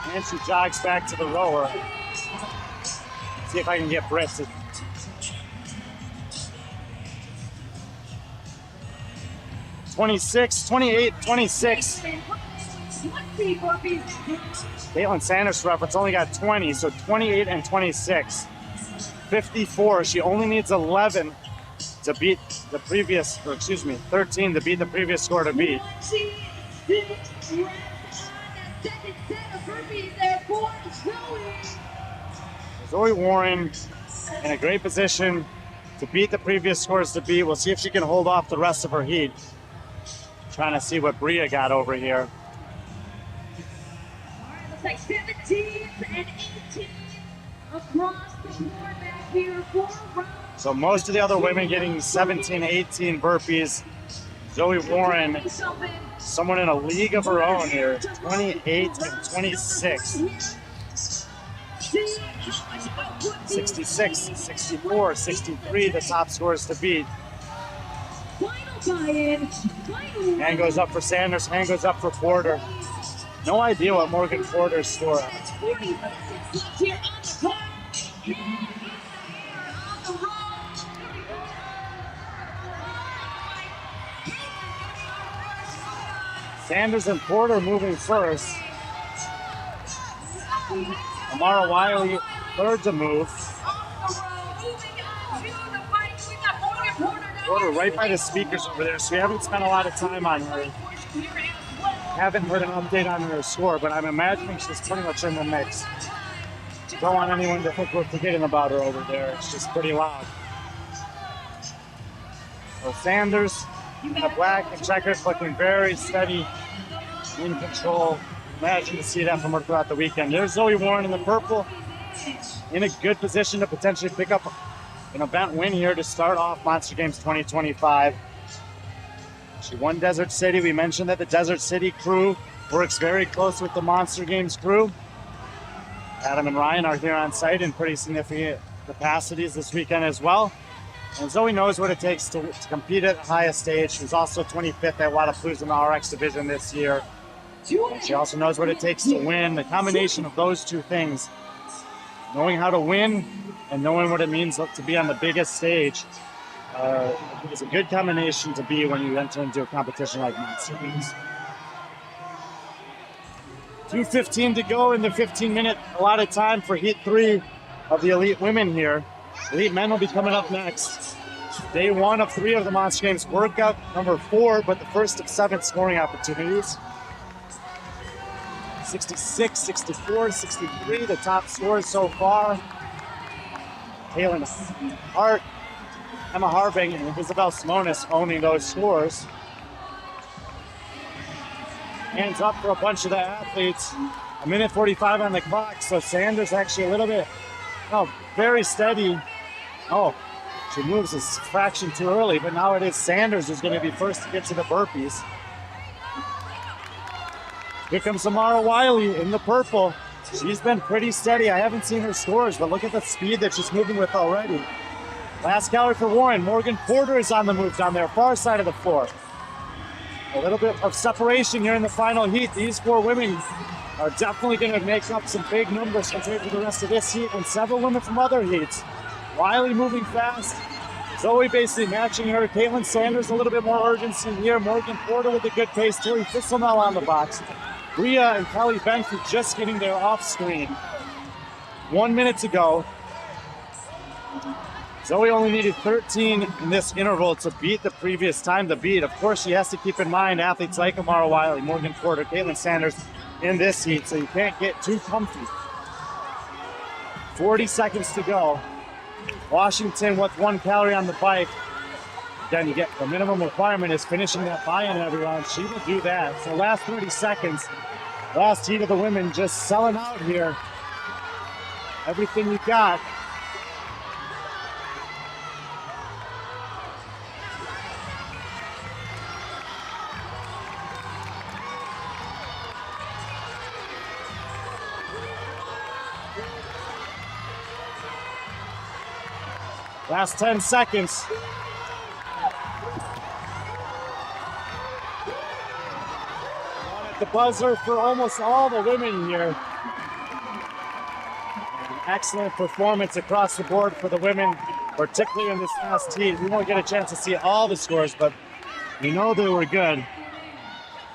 And she jogs back to the rower. See if I can get Britt to... 26, 28, 26. Caitlin Sanders' reference only got 20, so 28 and 26. 54, she only needs 11 to beat the previous, 13 to beat the previous score to beat. Zoe Warren in a great position to beat the previous scores to beat. We'll see if she can hold off the rest of her heat. Trying to see what Bria got over here. Looks like 17 and 18 across the board back here. 4 rounds. So most of the other women getting 17, 18 burpees. Zoe Warren, someone in a league of her own here, 28 and 26. 66, 64, 63, the top scores to beat. Hand goes up for Sanders, hand goes up for Porter. No idea what Morgan Porter's score is. Sanders and Porter moving first. Amara Wiley, third to move. Porter right by the speakers over there, so we haven't spent a lot of time on her. Haven't heard an update on her score, but I'm imagining she's pretty much in the mix. Don't want anyone to think we're forgetting about her over there. It's just pretty loud. So Sanders in the black and checkers looking very steady, in control. Imagine to see that from her throughout the weekend. There's Zoe Warren in the purple, in a good position to potentially pick up an event win here to start off Monster Games 2025. She won Desert City. We mentioned that the Desert City crew works very close with the Monster Games crew. Adam and Ryan are here on site in pretty significant capacities this weekend as well. And Zoe knows what it takes to compete at the highest stage. She was also 25th at Wadapalooza in the RX division this year. And she also knows what it takes to win. The combination of those two things, knowing how to win and knowing what it means to be on the biggest stage, is a good combination to be when you enter into a competition like Monster Games. 2:15 to go in the 15-minute allotted time for Heat 3 of the Elite Women here. Elite Men will be coming up next. Day 1 of 3 of the Monster Games workout, number 4, but the first of 7 scoring opportunities. 66, 64, 63, the top scores so far. Kaylin Hart, Emma Harbing, and Isabel Simonis owning those scores. Hands up for a bunch of the athletes. 1:45 on the clock, so Sanders actually a little bit, very steady. Oh, she moves a fraction too early, but now it is Sanders who's going to be first to get to the burpees. Here comes Samara Wiley in the purple. She's been pretty steady. I haven't seen her scores, but look at the speed that she's moving with already. Last calorie for Warren. Morgan Porter is on the move down there, far side of the floor. A little bit of separation here in the final heat. These 4 women are definitely going to make up some big numbers compared to the rest of this heat and several women from other heats. Wiley moving fast. Zoe basically matching her. Caitlin Sanders a little bit more urgency here. Morgan Porter with a good pace. Tori Fisselmel on the box. Rhea and Kelly Benford just getting there off screen. 1 minute to go. Zoe only needed 13 in this interval to beat the previous time to beat. Of course, she has to keep in mind athletes like Amara Wiley, Morgan Porter, Caitlin Sanders in this heat, so you can't get too comfy. 40 seconds to go. Washington with 1 calorie on the bike. Again, you get the minimum requirement is finishing that buy-in every round. She will do that. So last 30 seconds, last heat of the women just selling out here. Everything you got. Last 10 seconds. The buzzer for almost all the women here. Excellent performance across the board for the women, particularly in this last heat. We won't get a chance to see all the scores, but we know they were good.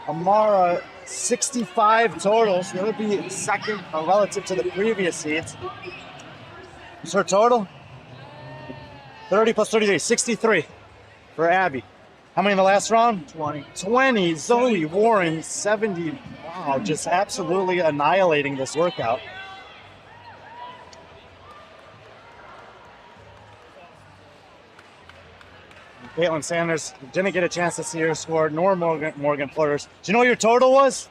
Amara, 65 totals. So it'll be second relative to the previous heats. What's her total? 30 plus 33, 63 for Abby. How many in the last round? 20. 20. Zoe Warren, 70. Wow, just absolutely annihilating this workout. Caitlin Sanders didn't get a chance to see her score, nor Morgan Porter's. Do you know what your total was?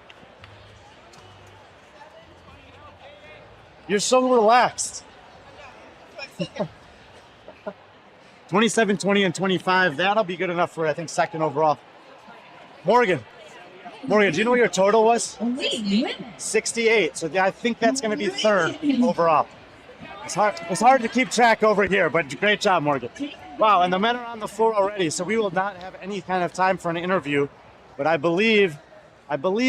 You're so relaxed. 27, 20, and 25. That'll be good enough for, I think, second overall. Morgan, do you know what your total was? 68. So I think that's going to be third overall. It's hard to keep track over here, but great job, Morgan. Wow, and the men are on the floor already, so we will not have any kind of time for an interview. But I believe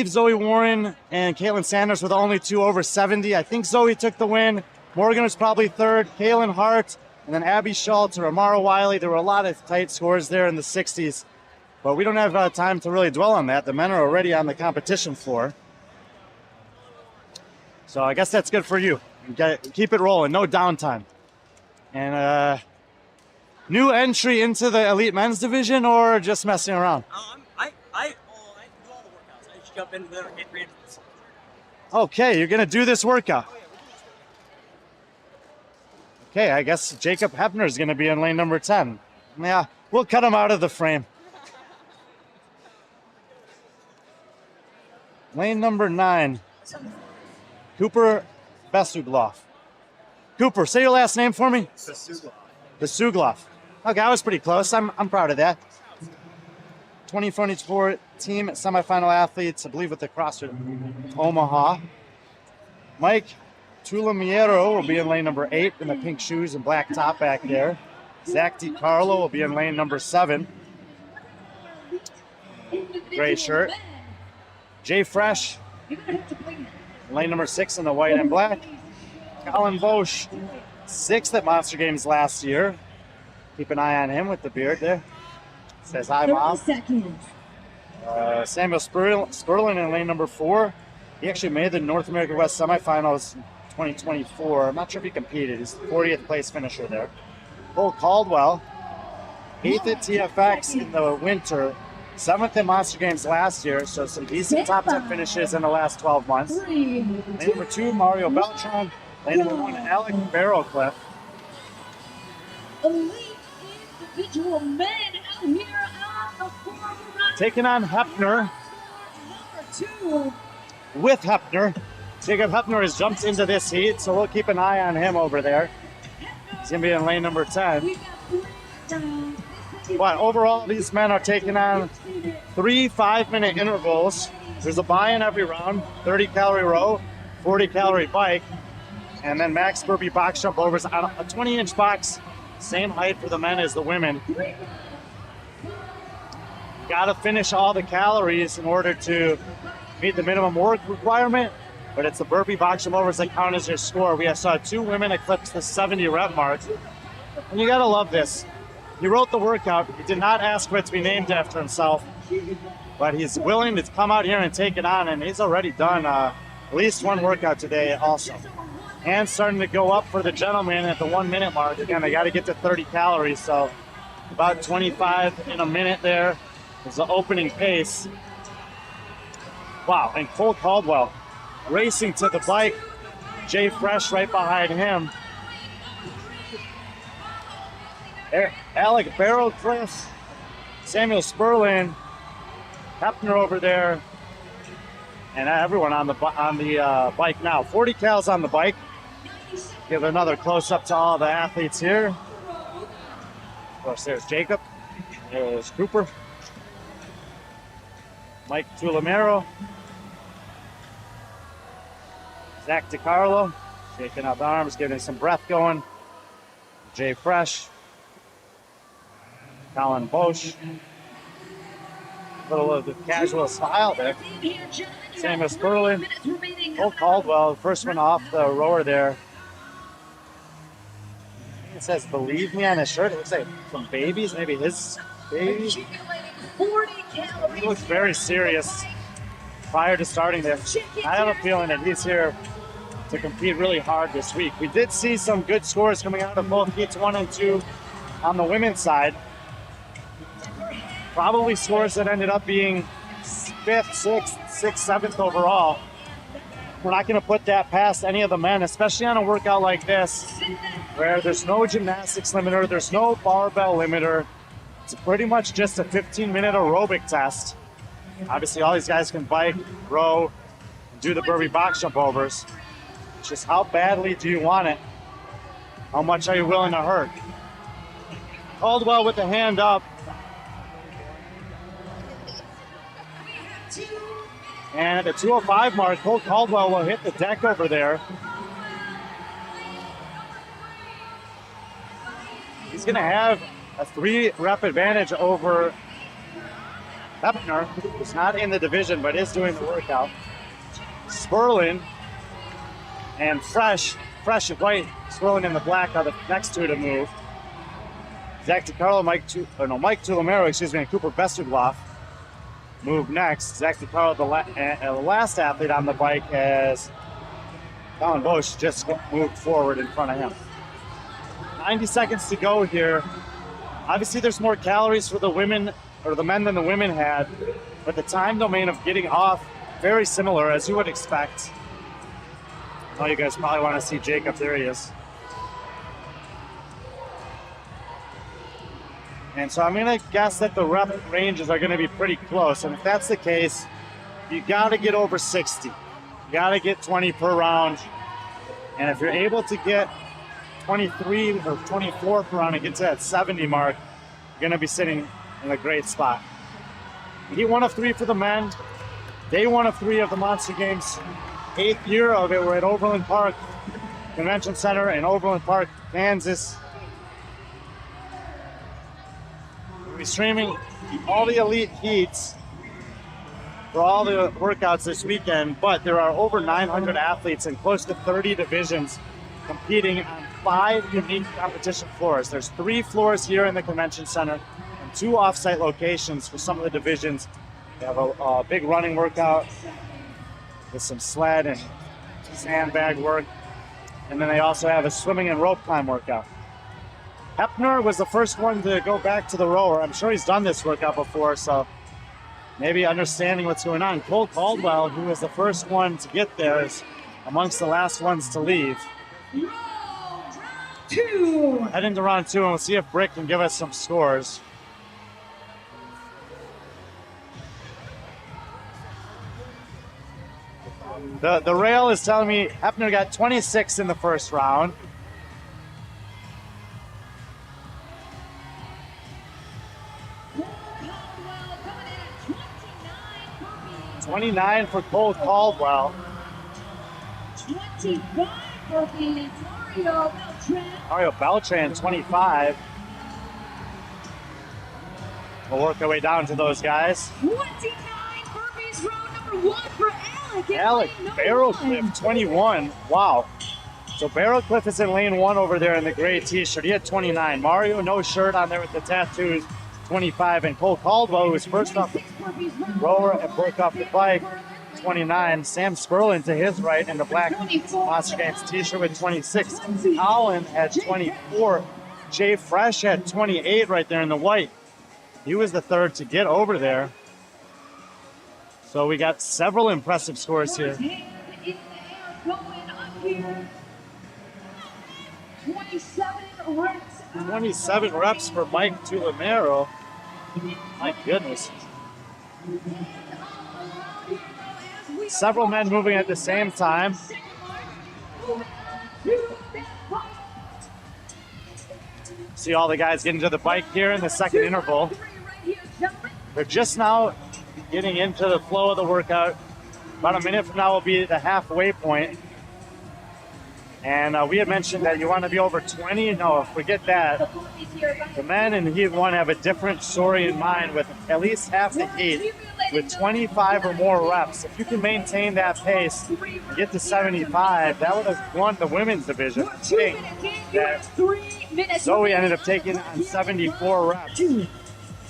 Zoe Warren and Caitlin Sanders were the only 2 over 70. I think Zoe took the win. Morgan was probably third. Kaylin Hart, and then Abby Schultz or Amara Wiley. There were a lot of tight scores there in the 60s. But we don't have time to really dwell on that. The men are already on the competition floor. So I guess that's good for you. Keep it rolling, no downtime. And new entry into the Elite Men's Division or just messing around? I do all the workouts. I just jump in there and get ready. Okay, you're going to do this workout. Okay, I guess Jacob Hepner is going to be in lane number 10. Yeah, we'll cut him out of the frame. Lane number 9, Cooper Besugloff. Cooper, say your last name for me. Besugloff. Okay, I was pretty close. I'm proud of that. 2024 team semifinal athletes, I believe with the CrossFit Omaha. Mike Tulamiero will be in lane number 8 in the pink shoes and black top back there. Zach DiCarlo will be in lane number 7. Gray shirt. Jay Fresh, lane number 6 in the white and black. Colin Bosch, 6th at Monster Games last year. Keep an eye on him with the beard there. Says hi, Mom. Samuel Sperlin in lane number 4. He actually made the North American West semifinals in 2024. I'm not sure if he competed. He's the 40th place finisher there. Cole Caldwell, 8th at TFX in the winter. 7th at Monster Games last year, so some decent top 10 finishes in the last 12 months. Lane number 2, Mario Beltran. Lane number 1, Alec Barrowcliff. Elite individual men out here on the Phorm. Taking on Hepner. Number 2. With Hepner. Jacob Hepner has jumped into this heat, so we'll keep an eye on him over there. He's going to be in lane number 10. We got 3 rounds. But overall, these men are taking on 3 5-minute intervals. There's a buy in every round, 30-calorie row, 40-calorie bike, and then max burpee box jump overs on a 20-inch box, same height for the men as the women. Got to finish all the calories in order to meet the minimum work requirement, but it's the burpee box jump overs that count as your score. We saw 2 women eclipse the 70 rep mark, and you got to love this. He wrote the workout. He did not ask for it to be named after himself, but he's willing to come out here and take it on, and he's already done at least 1 workout today also. And starting to go up for the gentleman at the 1 minute mark. Again, they got to get to 30 calories, so about 25 in a minute there is the opening pace. Wow, and Cole Caldwell racing to the bike. Jay Fresh right behind him. Alec Barrowcliff, Samuel Sperlin, Hepner over there, and everyone on the bike now. 40 cals on the bike. Give another close-up to all the athletes here. Of course, there's Jacob. There's Cooper. Mike Tulamero. Zach DiCarlo, shaking up arms, getting some breath going. Jay Fresh. Colin Bosch. A little of the casual style there. Samuel Sperlin. Cole Caldwell, first one off the rower there. It says "Believe Me" on his shirt. It looks like some babies, maybe his babies. He looks very serious prior to starting this. I have a feeling that he's here to compete really hard this week. We did see some good scores coming out of both heats 1 and 2 on the women's side. Probably scores that ended up being 5th, 6th, 6th, 7th overall. We're not going to put that past any of the men, especially on a workout like this, where there's no gymnastics limiter, there's no barbell limiter. It's pretty much just a 15-minute aerobic test. Obviously, all these guys can bike, row, and do the burpee box jump overs. It's just how badly do you want it? How much are you willing to hurt? Caldwell with the hand up. And at the 205 mark, Cole Caldwell will hit the deck over there. He's going to have a 3-rep advantage over Hepner, who's not in the division but is doing the workout. Sperlin and Fresh and White, Sperlin in the black are the next 2 to move. Zach DiCarlo, Mike Tulamero, and Cooper Bestergloff move next. Zach DiCarlo, the last athlete on the bike, as Colin Bosch just moved forward in front of him. 90 seconds to go here. Obviously, there's more calories for the women or the men than the women had, but the time domain of getting off very similar, as you would expect. Oh, you guys probably want to see Jacob. There he is. And so I'm going to guess that the rep ranges are going to be pretty close. And if that's the case, you got to get over 60. You got to get 20 per round. And if you're able to get 23 or 24 per round and get to that 70 mark, you're going to be sitting in a great spot. Heat 1 of 3 for the men. Day 1 of 3 of the Monster Games. 8th year of it. We're at Overland Park Convention Center in Overland Park, Kansas. We'll be streaming all the elite heats for all the workouts this weekend, but there are over 900 athletes and close to 30 divisions competing on 5 unique competition floors. There's 3 floors here in the convention center and 2 off-site locations for some of the divisions. They have a big running workout with some sled and sandbag work, and then they also have a swimming and rope climb workout. Hepner was the first one to go back to the rower. I'm sure he's done this workout before, so maybe understanding what's going on. Cole Caldwell, who was the first one to get there, is amongst the last ones to leave. Round 2. Head into round 2, and we'll see if Brick can give us some scores. The rail is telling me Hepner got 26 in the first round. Cole Caldwell coming in at 29 for Cole Caldwell. 25 burpees. Mario Beltran. Mario Beltran, 25. We'll work our way down to those guys. 29 burpees. Round number 1 for Alec. in Alec lane number Barrowcliff, 1. 21. Wow. So Barrowcliff is in lane 1 over there in the gray t-shirt. He had 29. Mario, no shirt on there with the tattoos, 25. And Cole Caldwell, who was first off the 26 burpees. Round rower number and broke off the bike, 29. Sam Sperlin to his right in the black Monster Games t-shirt with 26. Colin had 24. Jay Fresh had 28 right there in the white. He was the third to get over there. So we got several impressive scores here. Hand in the air going up here. 27 reps. 27 reps for Mike Tulamero. My goodness. Several men moving at the same time. See all the guys getting to the bike here in the second interval. They're just now getting into the flow of the workout. About a minute from now will be the halfway point. And we had mentioned that you want to be over 20. No, forget that. The men in Heat 1 have a different story in mind with at least half the heat with 25 or more reps. If you can maintain that pace and get to 75, that would have won the women's division. I think that Zoe ended up taking on 74 reps.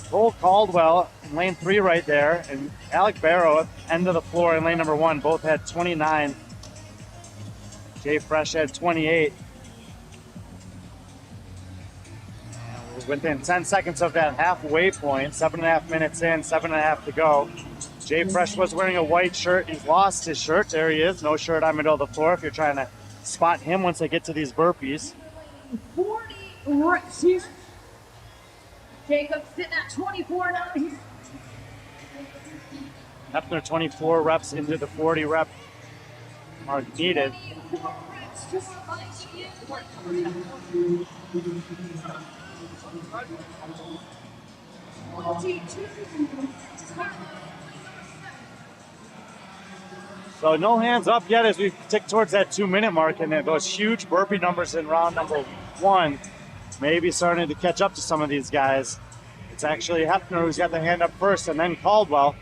Cole Caldwell in lane 3 right there, and Alec Barrow end of the floor in lane number 1. Both had 29. Jay Fresh had 28. And we're within 10 seconds of that halfway point, 7.5 minutes in, 7.5 to go. Jay Fresh was wearing a white shirt. He's lost his shirt. There he is. No shirt on middle of the floor if you're trying to spot him once they get to these burpees. 40 reps here. Jacob sitting at 24 now here. Hepner 24 reps into the 40 rep mark needed. 24 reps just like he is. 22. So no hands up yet as we tick towards that 2-minute mark, and then those huge burpee numbers in round number 1 maybe starting to catch up to some of these guys. It's actually Hepner who's got the hand up first, and then Caldwell.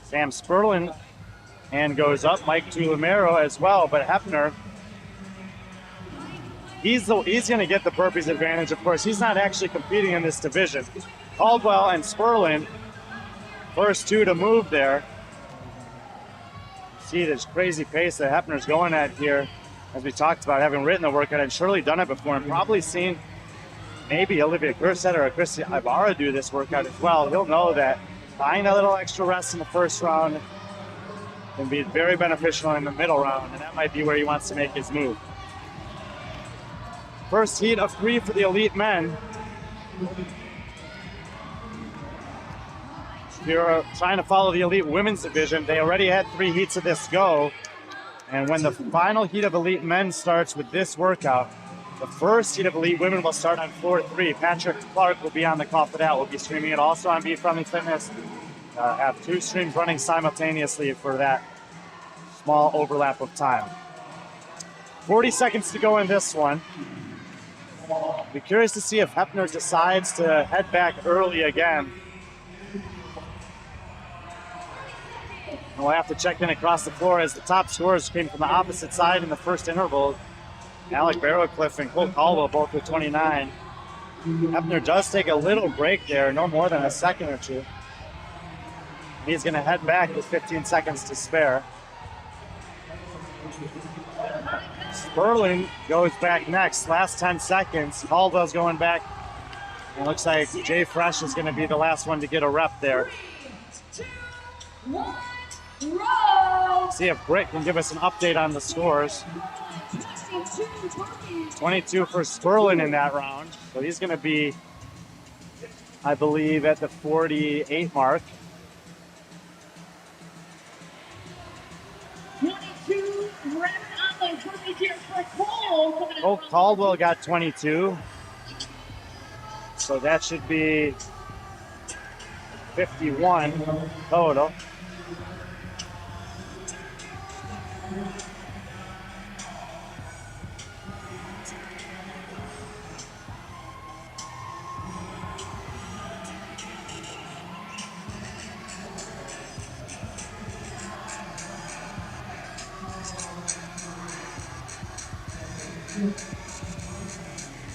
Sam Sperlin hand goes up, Mike Tulamero as well, but Hepner, he's going to get the burpees advantage, of course. He's not actually competing in this division. Caldwell and Sperlin, first 2 to move there. See this crazy pace that Hepner's going at here, as we talked about, having written the workout and surely done it before, and probably seen maybe Olivia Gerset or Christy Ibarra do this workout as well. He'll know that buying a little extra rest in the first round can be very beneficial in the middle round, and that might be where he wants to make his move. First heat of 3 for the elite men. If you're trying to follow the elite women's division, they already had 3 heats of this go. And when the final heat of elite men starts with this workout, The first heat of elite women will start on floor 3. Patrick Clark will be on the call for that. We'll be streaming it also on B.Friendly Fitness. Have 2 streams running simultaneously for that small overlap of time. 40 seconds to go in this one. Be curious to see if Hepner decides to head back early again. And we'll have to check in across the floor as the top scorers came from the opposite side in the first interval. Alec Barrowcliff and Cole Caldwell both with 29. Hepner does take a little break there, no more than a second or two. He's going to head back with 15 seconds to spare. Sperling goes back next, last 10 seconds. Caldwell's going back. It looks like Jay Fresh is going to be the last one to get a rep there. 3, 2, 1, roll! See if Britt can give us an update on the scores. 22 for Sperling in that round. So he's going to be, I believe, at the 48 mark. 22, right on the burpees here for Cole. Oh, Caldwell got 22. So that should be 51 total.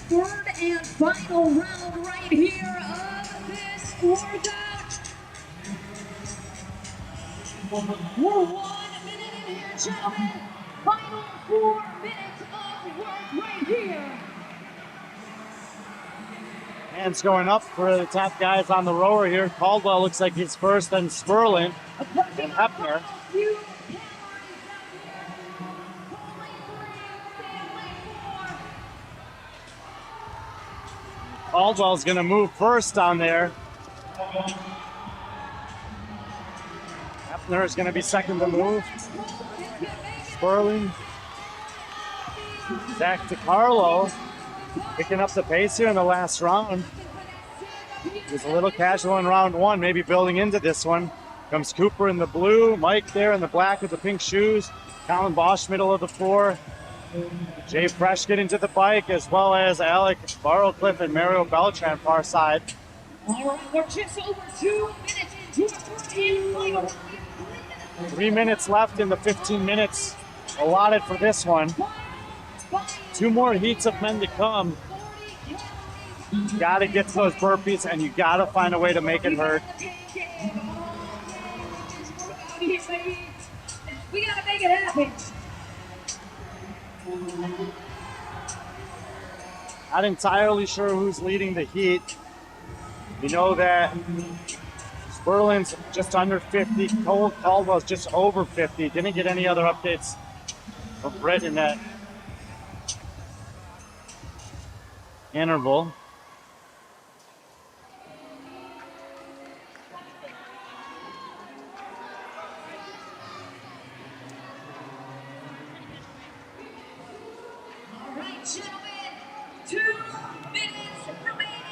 Third and final round right here of this workout. We're 1 minute in here, gentlemen. Final 4 minutes of work right here. Hands going up for the top guys on the rower here. Caldwell looks like he's first, then Sperling and Hepner. Caldwell's going to move first down there. Hepner is going to be second to move. Sperling. Zach DiCarlo picking up the pace here in the last round. He was a little casual in round 1, maybe building into this one. Comes Cooper in the blue, Mike there in the black with the pink shoes, Colin Bosch middle of the floor. Jay Fresh getting to the bike, as well as Alec Barrowcliff and Mario Beltran far side. All right, we're just over 2 minutes into the first and final. 3 minutes left in the 15 minutes allotted for this one. 2 more heats of men to come. You gotta get to those burpees and you gotta find a way to make it hurt. We gotta make it happen. Not entirely sure who's leading the heat. You know that Sperling's just under 50, Cole Caldwell's just over 50. Didn't get any other updates from Britt in that interval.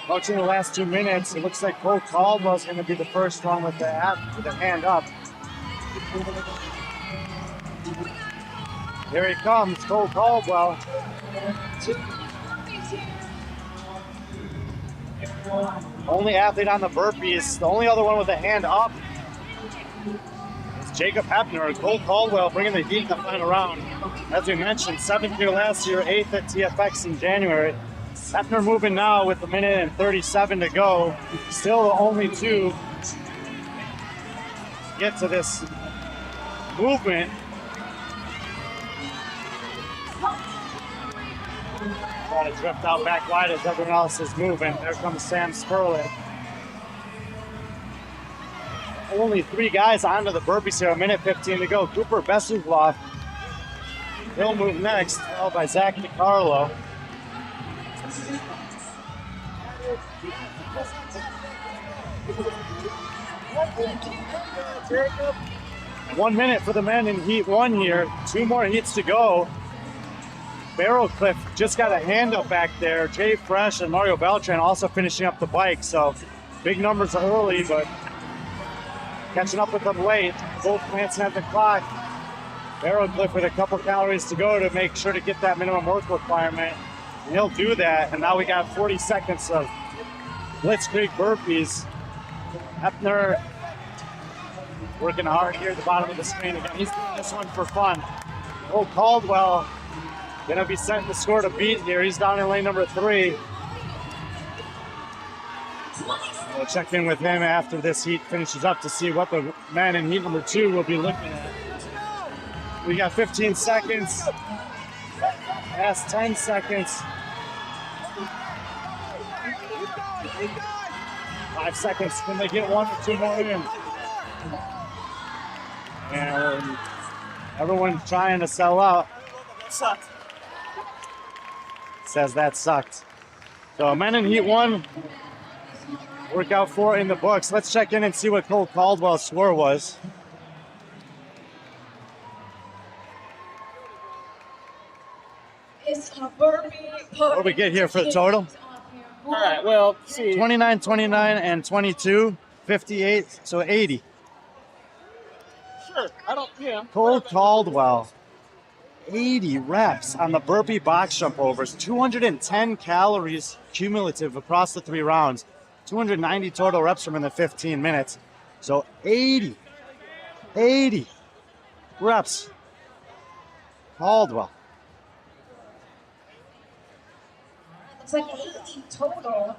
Approaching the last 2 minutes, it looks like Cole Caldwell's going to be the first one with the hand up. Here he comes, Cole Caldwell. Only athlete on the burpees. The only other one with a hand up is Jacob Hepner. Cole Caldwell bringing the heat in the final round. As we mentioned, 7th here last year, 8th at TFX in January. Hepner moving now with 1 minute and 37 to go. Still the only 2 get to this movement. Trying to drift out back wide as everyone else is moving. There comes Sam Sperling. Only 3 guys onto the burpees here, 1 minute 15 to go. Cooper Besugloff, he'll move next, followed by Zach DiCarlo. Jacob. 1 minute for the men in heat 1 here. 2 more heats to go. Barrel Cliff just got a hand up back there. Jay Fresh and Mario Beltran also finishing up the bike. So big numbers early, but catching up with them late. Both glancing at the clock. Barrel Cliff with a couple calories to go to make sure to get that minimum work requirement. And he'll do that. And now we got 40 seconds of Blitzkrieg burpees. Hepner working hard here at the bottom of the screen. Again, he's doing this one for fun. Cole Caldwell gonna be setting the score to beat here. He's down in lane number 3. We'll check in with him after this heat finishes up to see what the men in heat number 2 will be looking at. We got 15 seconds. Last 10 seconds. 5 seconds. Can they get 1 or 2 more in? And everyone trying to sell out. Sucked. Says that sucked. So men in heat 1, workout 4 in the books. Let's check in and see what Cole Caldwell's score was. It's a burpee. What do we get here for the total? All right, well, see. 29, 29, and 22, 58, so 80. Sure, I don't, yeah. Cole Caldwell, 80 reps on the burpee box jump overs, 210 calories cumulative across the 3 rounds, 290 total reps from in the 15 minutes. So 80 reps. Caldwell. It's like 80 total.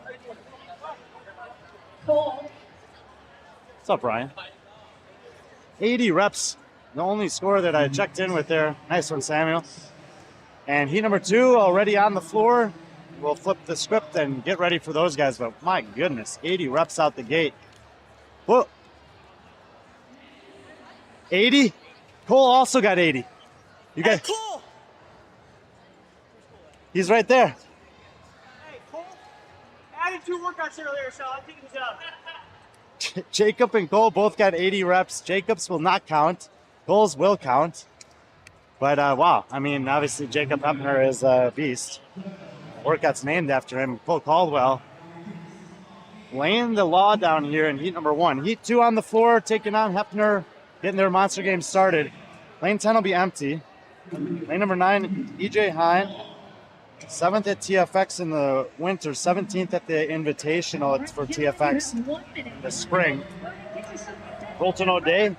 Cole. What's up, Ryan? 80 reps, the only score that I checked in with there. Nice one, Samuel. And heat number 2 already on the floor. We'll flip the script and get ready for those guys. But my goodness, 80 reps out the gate. Whoa. 80? Cole also got 80. You got Cole! He's right there. Hey, Cole, added 2 workouts earlier, so I think he's up. Jacob and Cole both got 80 reps. Jacob's will not count. Cole's will count. But wow, I mean, obviously Jacob Hepner is a beast. Workout's named after him. Cole Caldwell laying the law down here in heat number 1. Heat 2 on the floor, taking on Hepner, getting their monster game started. Lane 10 will be empty. Lane number 9, EJ Hine. 7th at TFX in the winter, 17th at the Invitational. It's for TFX in the spring. Colton O'Day,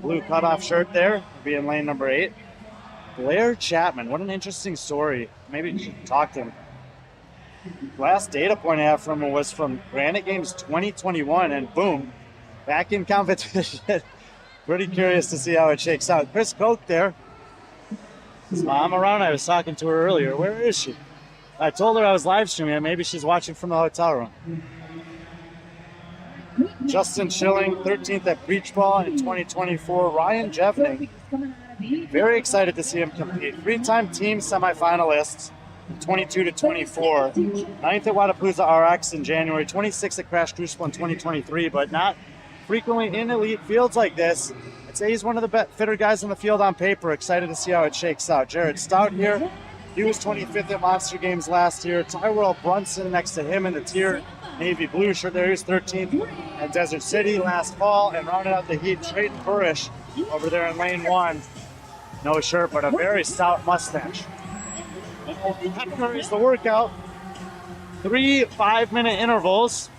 blue cutoff shirt there, will be in lane number 8. Blair Chapman, what an interesting story. Maybe you should talk to him. Last data point I have from him was from Granite Games 2021, and boom, back in competition. Pretty curious to see how it shakes out. Chris Koch there. His mom around. I was talking to her earlier. Where is she? I told her I was live streaming. Maybe she's watching from the hotel room. Justin Schilling, 13th at Beach Ball in 2024. Ryan Jevning. Very excited to see him compete. 3-time team semifinalists, 22 to 24. 9th at Wadapalooza RX in January. 26th at Crash Crucible in 2023, but not frequently in elite fields like this. I'd say he's one of the fitter guys in the field on paper. Excited to see how it shakes out. Jared Stout here. He was 25th at Monster Games last year. Tyrell Brunson next to him in the tier navy blue shirt there. He was 13th at Desert City last fall, and rounded out the heat, Trayton Burrish over there in lane 1. No shirt, but a very stout mustache. Hepner is the workout. 3 5-minute intervals.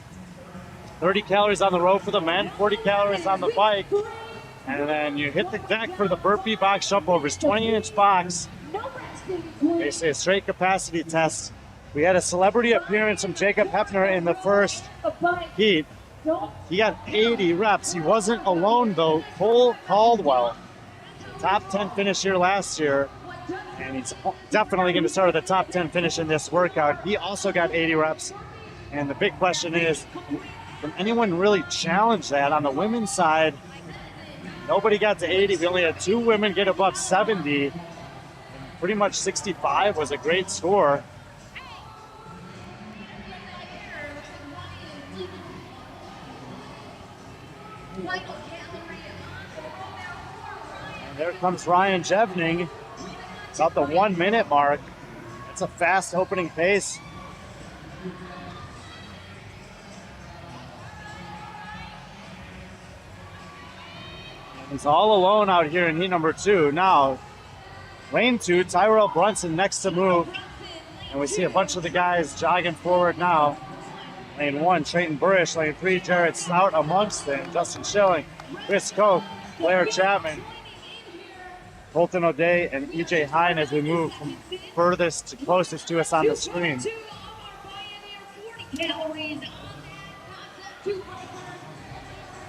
30 calories on the row for the men, 40 calories on the bike. And then you hit the deck for the burpee box jump overs, 20-inch box. Basically a straight capacity test. We had a celebrity appearance from Jacob Hepner in the first heat. He got 80 reps. He wasn't alone though. Cole Caldwell, top 10 finish here last year. And he's definitely going to start at the top 10 finish in this workout. He also got 80 reps. And the big question is, can anyone really challenge that? On the women's side, nobody got to 80. We only had 2 women get above 70. Pretty much 65 was a great score. And there comes Ryan Jevning. It's about the 1 minute mark. It's a fast opening pace. He's all alone out here in heat number 2. Now, lane 2, Tyrell Brunson next to move. And we see a bunch of the guys jogging forward now. Lane 1, Trayton Burrish. Lane 3, Jared Stout amongst them. Justin Schilling, Chris Koch, Blair Chapman, Colton O'Day, and EJ Hine as we move from furthest to closest to us on the screen.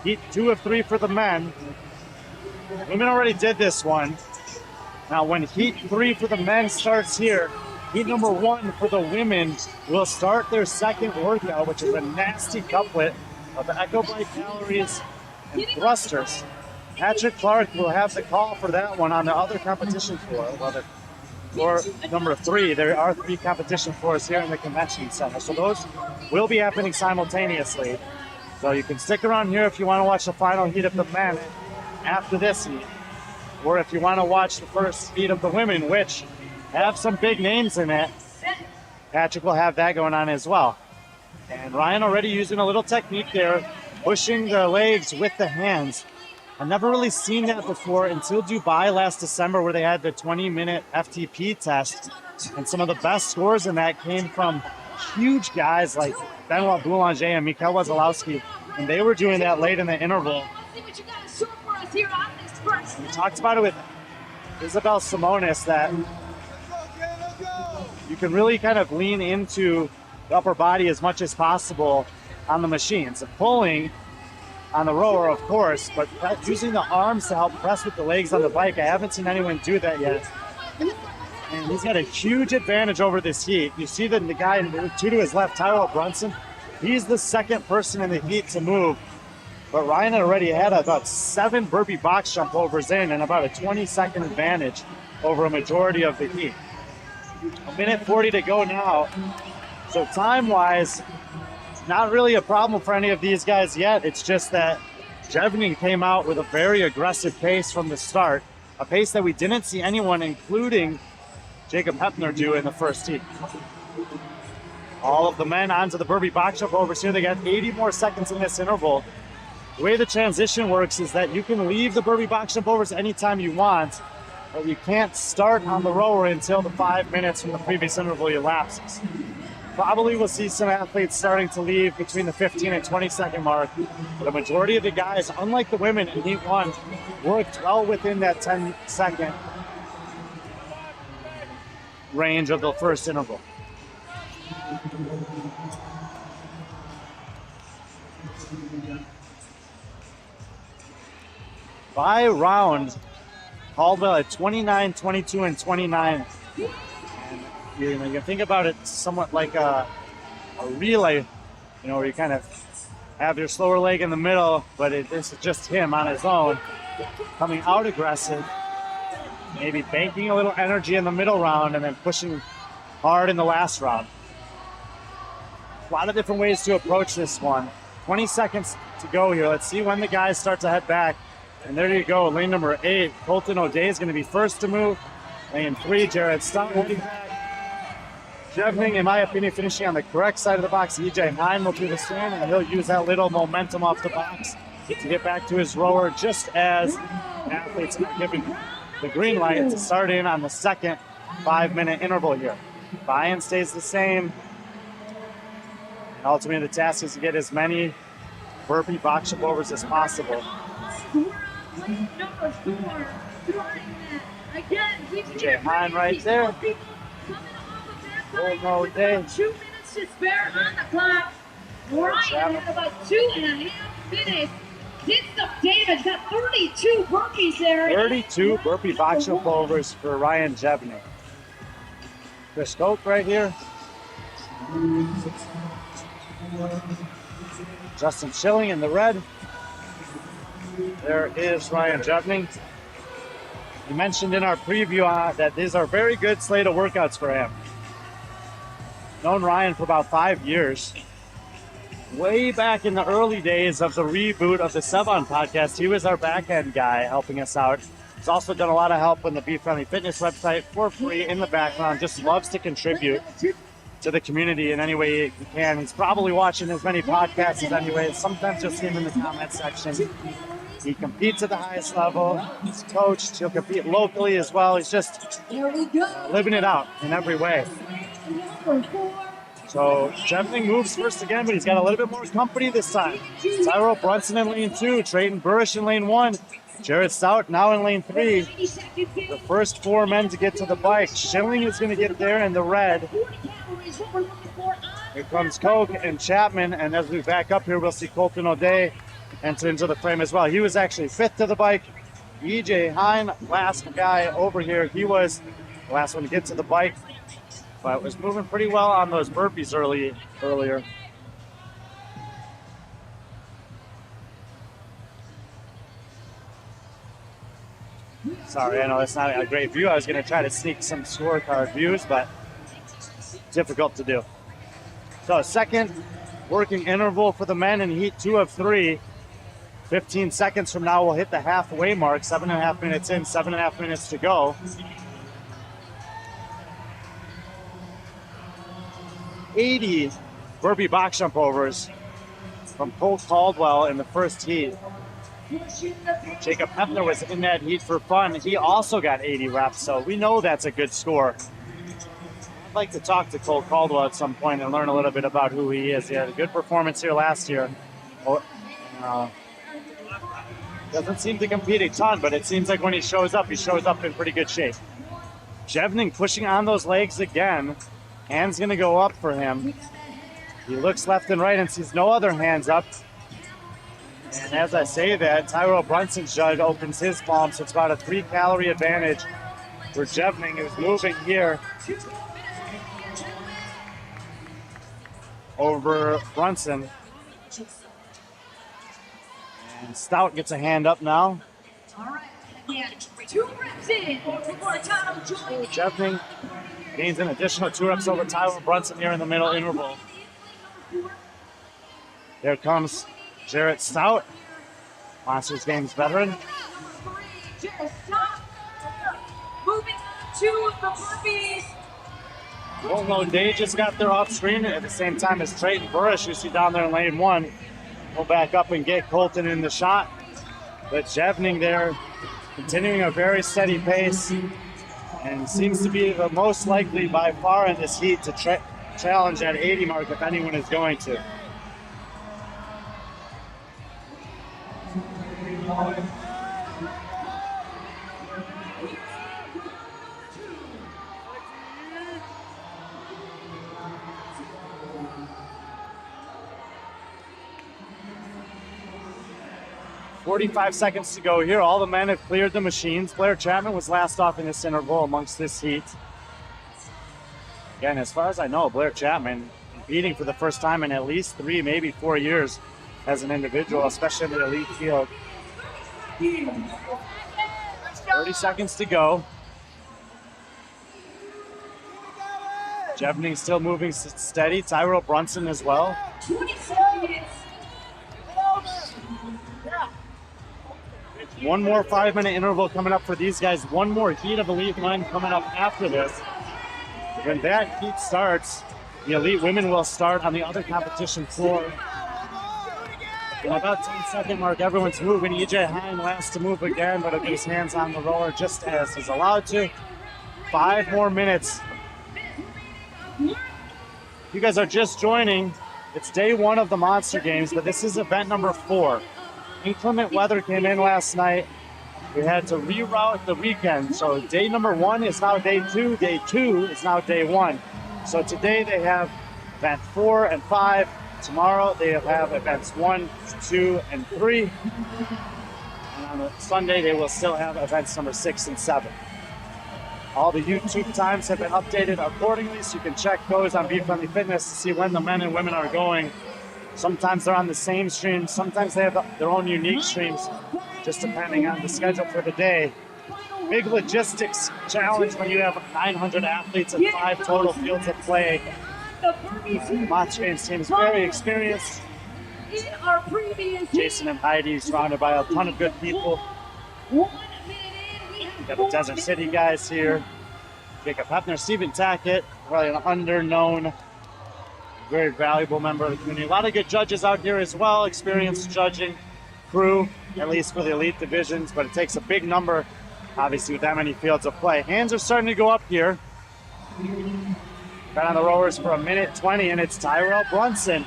Heat 2 of 3 for the men. Women already did this one. Now when heat 3 for the men starts here, heat number 1 for the women will start their second workout, which is a nasty couplet of Echo Bike calories and thrusters. Patrick Clark will have the call for that one on the other competition floor. Floor number 3. There are 3 competition floors here in the convention center, so those will be happening simultaneously. So you can stick around here if you want to watch the final heat of the men after this heat, or if you want to watch the first heat of the women, which have some big names in it. Patrick will have that going on as well. And Ryan already using a little technique there, pushing the legs with the hands. I've never really seen that before until Dubai last December, where they had the 20-minute FTP test. And some of the best scores in that came from huge guys like Benoit Boulanger and Mikhail Wazalowski. And they were doing that late in the interval. We talked about it with Isabel Simonis that you can really kind of lean into the upper body as much as possible on the machines. And pulling on the rower, of course, but using the arms to help press with the legs on the bike. I haven't seen anyone do that yet. And he's got a huge advantage over this heat. You see that the guy 2 to his left, Tyrell Brunson, he's the second person in the heat to move. But Ryan already had about 7 burpee box jump overs in and about a 20-second advantage over a majority of the heat. 1:40 to go now. So time-wise, not really a problem for any of these guys yet. It's just that Jevning came out with a very aggressive pace from the start, a pace that we didn't see anyone, including Jacob Hepner, do in the first heat. All of the men onto the burpee box jump overs here. They got 80 more seconds in this interval. The way the transition works is that you can leave the burpee box jump overs anytime you want, but you can't start on the rower until the 5 minutes from the previous interval elapses. Probably we'll see some athletes starting to leave between the 15 and 20 second mark. The majority of the guys, unlike the women in heat 1, worked well within that 10-second range of the first interval. By round, Caldwell at 29, 22, and 29. And you can think about it somewhat like a relay, where you kind of have your slower leg in the middle, but this is just him on his own, coming out aggressive, maybe banking a little energy in the middle round and then pushing hard in the last round. A lot of different ways to approach this one. 20 seconds to go here. Let's see when the guys start to head back. And there you go, lane number 8, Colton O'Day is going to be first to move. Lane 3, Jared Stout heading back. Jevning, in my opinion, finishing on the correct side of the box. EJ Hine will do the same, and he'll use that little momentum off the box to get back to his rower, just as athletes are given the green light to start in on the second 5-minute interval here. Buy-in stays the same. And ultimately, the task is to get as many burpee box jump overs as possible. Number 4, again, EJ Hine right there. Oh, no, 2 minutes to spare on the clock. Ryan had about 2.5 minutes. Did some damage. Got 32 burpees there. 32 burpee box jump overs for Ryan Jevning. Chris Koch right here. Justin Schilling in the red. There is Ryan Jevning. We mentioned in our preview that these are very good slate of workouts for him. Known Ryan for about 5 years. Way back in the early days of the reboot of the Sevon podcast, he was our back end guy helping us out. He's also done a lot of help on the B.Friendly Fitness website for free in the background. Just loves to contribute to the community in any way he can. He's probably watching as many podcasts as anyway. Sometimes you'll see him in the comment section. He competes at the highest level. He's coached. He'll compete locally as well. He's just living it out in every way. So Jevning moves first again, but he's got a little bit more company this time. Tyrell Brunson in lane 2, Trayton Burrish in lane 1, Jared Stout now in lane 3. The first 4 men to get to the bike. Schilling is going to get there in the red. Here comes Koch and Chapman, and as we back up here, we'll see Colton O'Day enter into the frame as well. He was actually 5th to the bike. EJ Hine, last guy over here, he was the last one to get to the bike, but was moving pretty well on those burpees earlier. Sorry, I know that's not a great view. I was going to try to sneak some scorecard views, but difficult to do. So second working interval for the men in heat 2 of 3. 15 seconds from now, we'll hit the halfway mark. 7.5 minutes in, 7.5 minutes to go. 80 burpee box jump overs from Cole Caldwell in the first heat. Jacob Hepner was in that heat for fun. He also got 80 reps, so we know that's a good score. I'd like to talk to Cole Caldwell at some point and learn a little bit about who he is. He had a good performance here last year. Doesn't seem to compete a ton, but it seems like when he shows up in pretty good shape. Jevning pushing on those legs again. Hands gonna go up for him. He looks left and right and sees no other hands up. And as I say that, Tyrell Brunson's judge opens his palm, so it's about a 3-calorie advantage for Jevning, who's moving here over Brunson. And Stout gets a hand up now. All right, again, 2 reps in before Tyler joins. Jevning gains an additional 2 reps over Tyler Brunson here in the middle interval. There comes Jarrett Stout, Monsters Games veteran. Jarrett Stout moving on to the burpees. Colton O'Day just got there off screen at the same time as Trayton Burrish, you see down there in lane 1. We'll back up and get Colton in the shot. But Jevning there, continuing a very steady pace, and seems to be the most likely by far in this heat to challenge that 80 mark if anyone is going to. "45 seconds to go here. All the men have cleared the machines. Blair Chapman was last off in this interval amongst this heat. Again, as far as I know, Blair Chapman competing for the first time in at least 3, maybe 4 years as an individual, especially in the elite field. 30 seconds to go. Jevning still moving steady. Tyrell Brunson as well. 20 seconds. One more 5-minute interval coming up for these guys. One more heat of elite men coming up after this. When that heat starts, the elite women will start on the other competition floor. In about 10-second mark, everyone's moving. EJ Hine last to move again, but he'll get his hands on the roller just as he's allowed to. 5 more minutes. You guys are just joining. It's day 1 of the Monster Games, but this is event number 4. Inclement weather came in last night. We had to reroute the weekend. So day number 1 is now day 2. Day 2 is now day 1. So today they have event 4 and 5. Tomorrow they have events 1, 2, and 3. And on Sunday they will still have events number 6 and 7. All the YouTube times have been updated accordingly, so you can check those on B.Friendly Fitness to see when the men and women are going. Sometimes they're on the same stream, sometimes they have their own unique streams, just depending on the schedule for the day. Big logistics challenge when you have 900 athletes and 5 total fields of play. The Monster Games team is very experienced. Jason and Heidi surrounded by a ton of good people. 1 minute in, we Got the Desert City guys here. Jacob Hepner, Stephen Tackett, probably an underknown, very valuable member of the community. A lot of good judges out here as well, experienced judging crew, at least for the elite divisions, but it takes a big number, obviously, with that many fields of play. Hands are starting to go up here. Been on the rowers for 1:20, and it's Tyrell Brunson.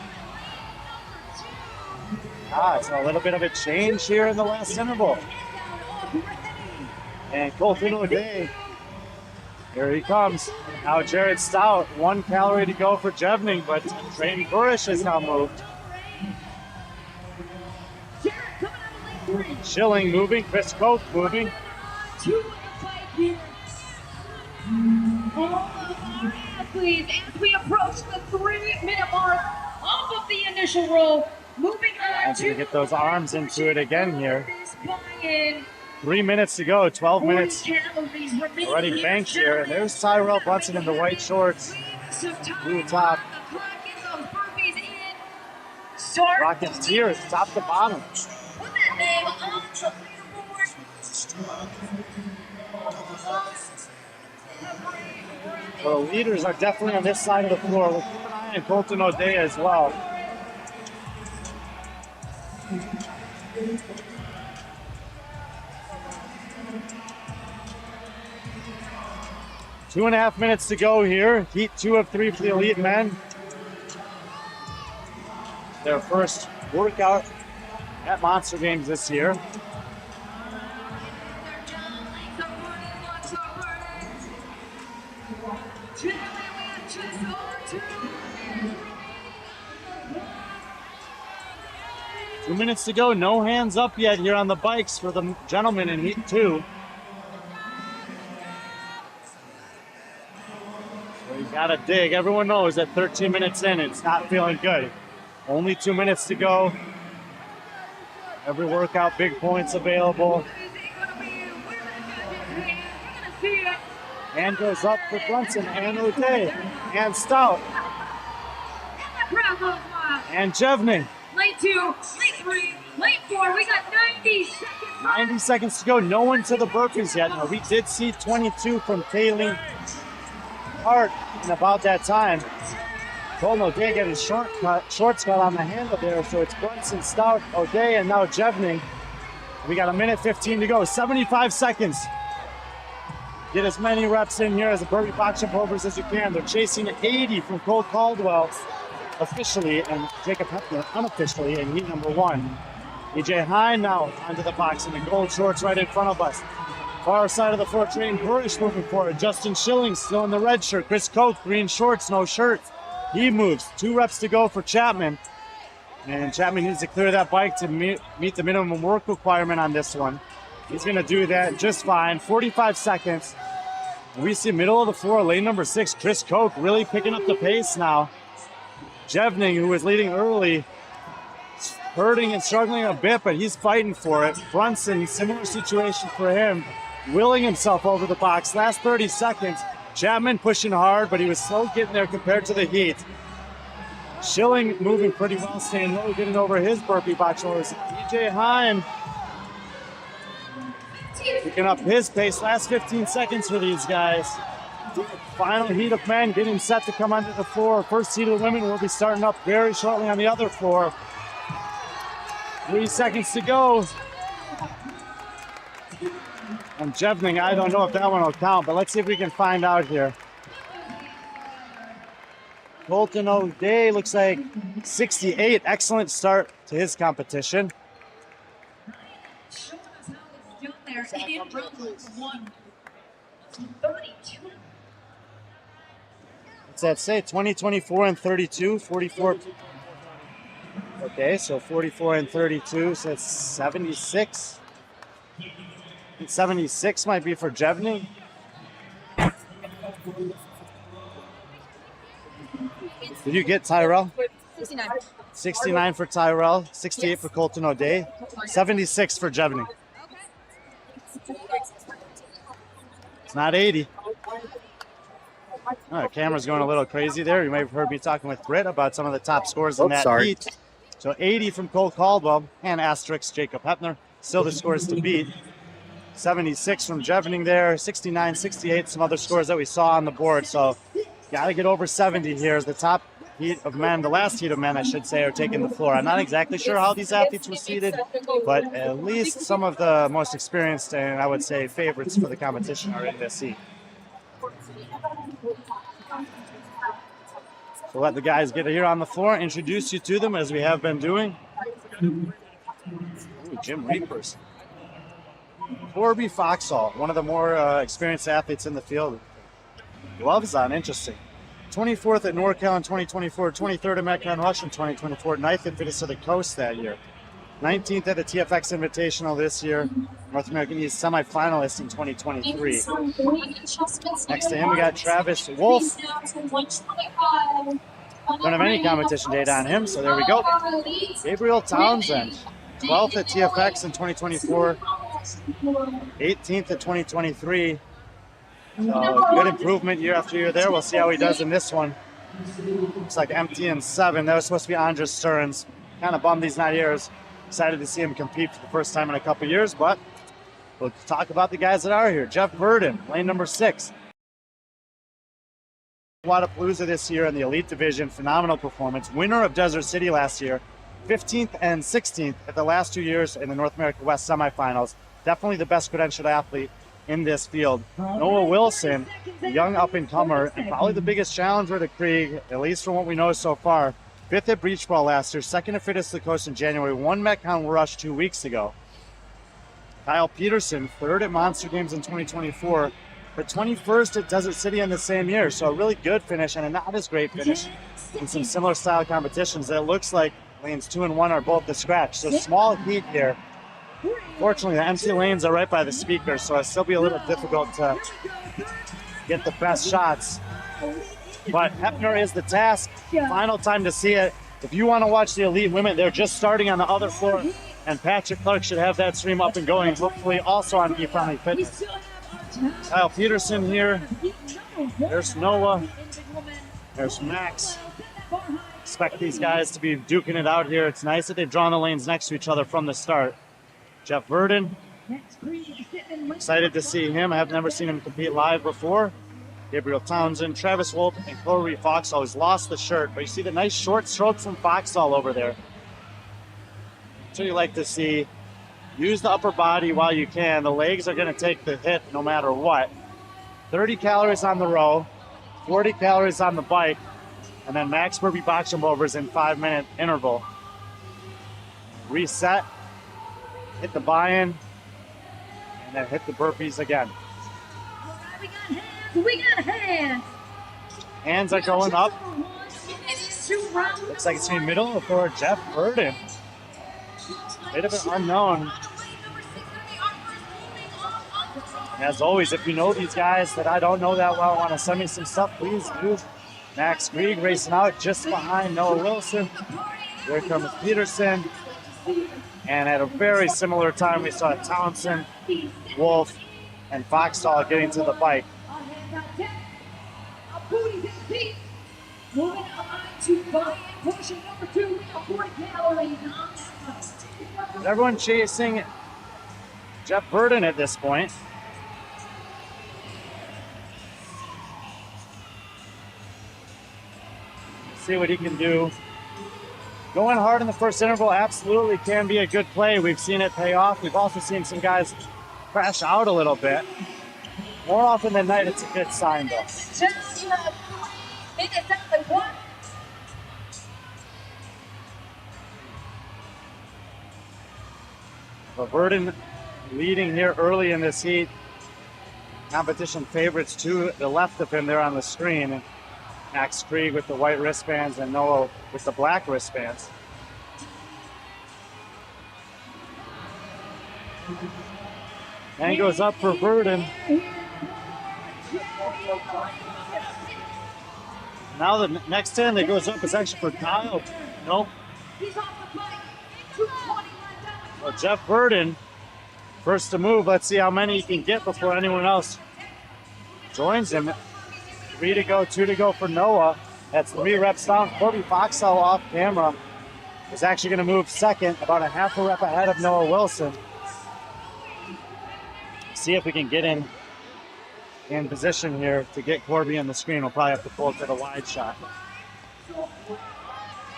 It's a little bit of a change here in the last interval. And Colton O'Day, here he comes. Now Jared Stout, 1 calorie to go for Jevning, but Trayton Burish has now moved. Schilling moving, Chris Koch moving. All of our athletes, as we approach the 3-minute mark off of the initial row, moving on to get those arms into it again here. 3 minutes to go, 12 minutes already banked here. And there's Tyrell Brunson in the white shorts, blue top. Rockets tears, top to bottom. Put that name on the leaderboard. So the leaders are definitely on this side of the floor. We'll keep an eye on Colton O'Day as well. Two and a half minutes to go here. Heat 2 of 3 for the elite men. Their first workout at Monster Games this year. Two minutes to go. No hands up yet here on the bikes for the gentlemen in Heat 2. So you gotta dig. Everyone knows that 13 minutes in, it's not feeling good. Only 2 minutes to go. Every workout, big points available. Hand goes up for Brunson and O'Day and Stout and Jevning. Late 2, late 3, late 4. We got 90 seconds. 90 seconds to go. No one to the burpees yet. Now, we did see 22 from Kayleen Hart in about that time. Colton O'Day getting shorts cut on the handle there. So it's Brunson, Stout, O'Day, and now Jevning. We got 1:15 to go. 75 seconds. Get as many reps in here as the burpee box jump overs as you can. They're chasing 80 from Cole Caldwell officially, and Jacob Hepner unofficially in heat number 1. EJ Hine now onto the box in the gold shorts right in front of us. Far side of the floor, Trayton Burish moving forward. Justin Schilling still in the red shirt. Chris Koch, green shorts, no shirt. He moves. 2 reps to go for Chapman. And Chapman needs to clear that bike to meet the minimum work requirement on this one. He's going to do that just fine. 45 seconds. We see middle of the floor, lane number 6, Chris Koch really picking up the pace now. Jevning, who was leading early, hurting and struggling a bit, but he's fighting for it. Brunson, similar situation for him, willing himself over the box. Last 30 seconds, Chapman pushing hard, but he was slow getting there compared to the heat. Schilling moving pretty well, staying low, getting over his burpee box shoulders. EJ Hine picking up his pace. Last 15 seconds for these guys. Final heat of men getting set to come onto the floor. First heat of the women will be starting up very shortly on the other floor. 3 seconds to go. And Jevning, I don't know if that one will count, but let's see if we can find out here. Colton O'Day looks like 68. Excellent start to his competition. Showing us how it's done there. In round 1:32. What's that say? 20, 24, and 32. 44. Okay, so 44 and 32, so that's 76. And 76 might be for Jevning. Did you get Tyrell? 69. 69 for Tyrell, 68 for Colton O'Day, 76 for Jevning. It's not 80. Oh, the camera's going a little crazy there. You may have heard me talking with Britt about some of the top scores in that heat. So 80 from Cole Caldwell and asterisk Jacob Hepner. Still the scores to beat. 76 from Jevening there, 69, 68, some other scores that we saw on the board. So got to get over 70 here as the top heat of men, the last heat of men, I should say, are taking the floor. I'm not exactly sure how these athletes were seated, but at least some of the most experienced and I would say favorites for the competition are in this heat. So let the guys get here on the floor, introduce you to them as we have been doing. Ooh, Jim Reapers. Corby Foxhall, one of the more experienced athletes in the field. Gloves on, interesting. 24th at NorCal in 2024, 23rd at Metcon Rush in 2024, 9th at Fittest of the Coast that year. 19th at the TFX Invitational this year, North American East semifinalist in 2023. Next to him, we got Travis Wolf. Don't have any competition data on him, so there we go. Gabriel Townsend, 12th at TFX in 2024, 18th at 2023. So good improvement year after year there. We'll see how he does in this one. Looks like empty in 7. That was supposed to be Andres Stearns. Kind of bummed he's not here. Excited to see him compete for the first time in a couple years, but we'll talk about the guys that are here. Jeff Burden, lane number 6. Wadapalooza this year in the elite division, phenomenal performance. Winner of Desert City last year, 15th and 16th at the last 2 years in the North America West semifinals. Definitely the best credentialed athlete in this field. Noah Wilson, young up-and-comer, and probably the biggest challenger to Krieg, at least from what we know so far. 5th at Breach Ball last year, 2nd at Fittest of the Coast in January, 1 Metcon Rush 2 weeks ago. Kyle Peterson, 3rd at Monster Games in 2024, but 21st at Desert City in the same year. So a really good finish and a not as great finish in some similar style competitions. It looks like lanes 2 and 1 are both the scratch. So small heat here. Fortunately, the empty lanes are right by the speakers, so it'll still be a little difficult to get the best shots. But Hefner is the task. Final time to see it. If you want to watch the elite women, they're just starting on the other floor, and Patrick Clark should have that stream up and going, hopefully also on B.Friendly Fitness. Kyle Peterson here. There's Noah. There's Max. Expect these guys to be duking it out here. It's nice that they've drawn the lanes next to each other from the start. Jeff Burden. Excited to see him. I have never seen him compete live before. Gabriel Townsend, Travis Wolf, and Corey Foxhall. He's lost the shirt, but you see the nice short stroke from Foxhall over there. That's what you like to see. Use the upper body while you can. The legs are going to take the hit no matter what. 30 calories on the row, 40 calories on the bike, and then max burpee box jump overs in 5-minute interval. Reset, hit the buy-in, and then hit the burpees again. We got hands. Hands are going up. Looks like it's in the middle for Jeff Burden. Bit of an unknown. As always, if you know these guys that I don't know that well, want to send me some stuff, please do. Max Krieg racing out just behind Noah Wilson. There comes Peterson. And at a very similar time, we saw Townsend, Wolf, and Foxhall getting to the bike. Everyone chasing Jeff Burden at this point. See what he can do. Going hard in the first interval absolutely can be a good play. We've seen it pay off. We've also seen some guys crash out a little bit. More often than not, it's a good sign, though. But Burden leading here early in this heat. Competition favorites to the left of him there on the screen. Max Krieg with the white wristbands and Noah with the black wristbands. And goes up for Burden. Now the next 10 that goes up is actually for Kyle. Nope. Well, Jeff Burden, first to move. Let's see how many he can get before anyone else joins him. 3 to go, 2 to go for Noah. That's 3 reps down. Corby Foxhall off camera is actually going to move second, about a half a rep ahead of Noah Wilson. see if we can get in position here to get Corby on the screen. We'll probably have to pull it to the wide shot.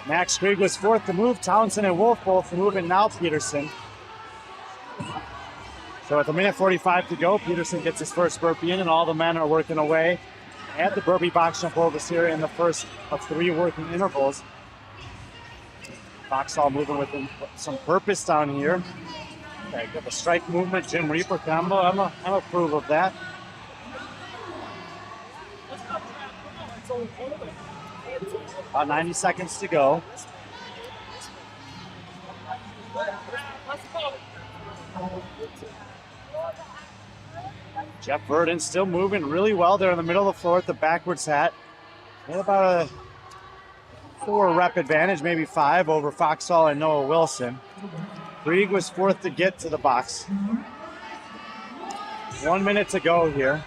Max Krieg was fourth to move. Townsend and Wolf both moving now. Peterson. So with 1:45 to go, Peterson gets his first burpee in, and all the men are working away at the burpee box jump overs here in the first of 3 working intervals. Foxhall moving with some purpose down here. Okay, got the strike movement, Jim Reaper combo. I'm approve of that. About 90 seconds to go. Jeff Burden still moving really well there in the middle of the floor at the backwards hat. Had about a 4 rep advantage, maybe 5 over Foxhall and Noah Wilson. Krieg was fourth to get to the box. 1 minute to go here.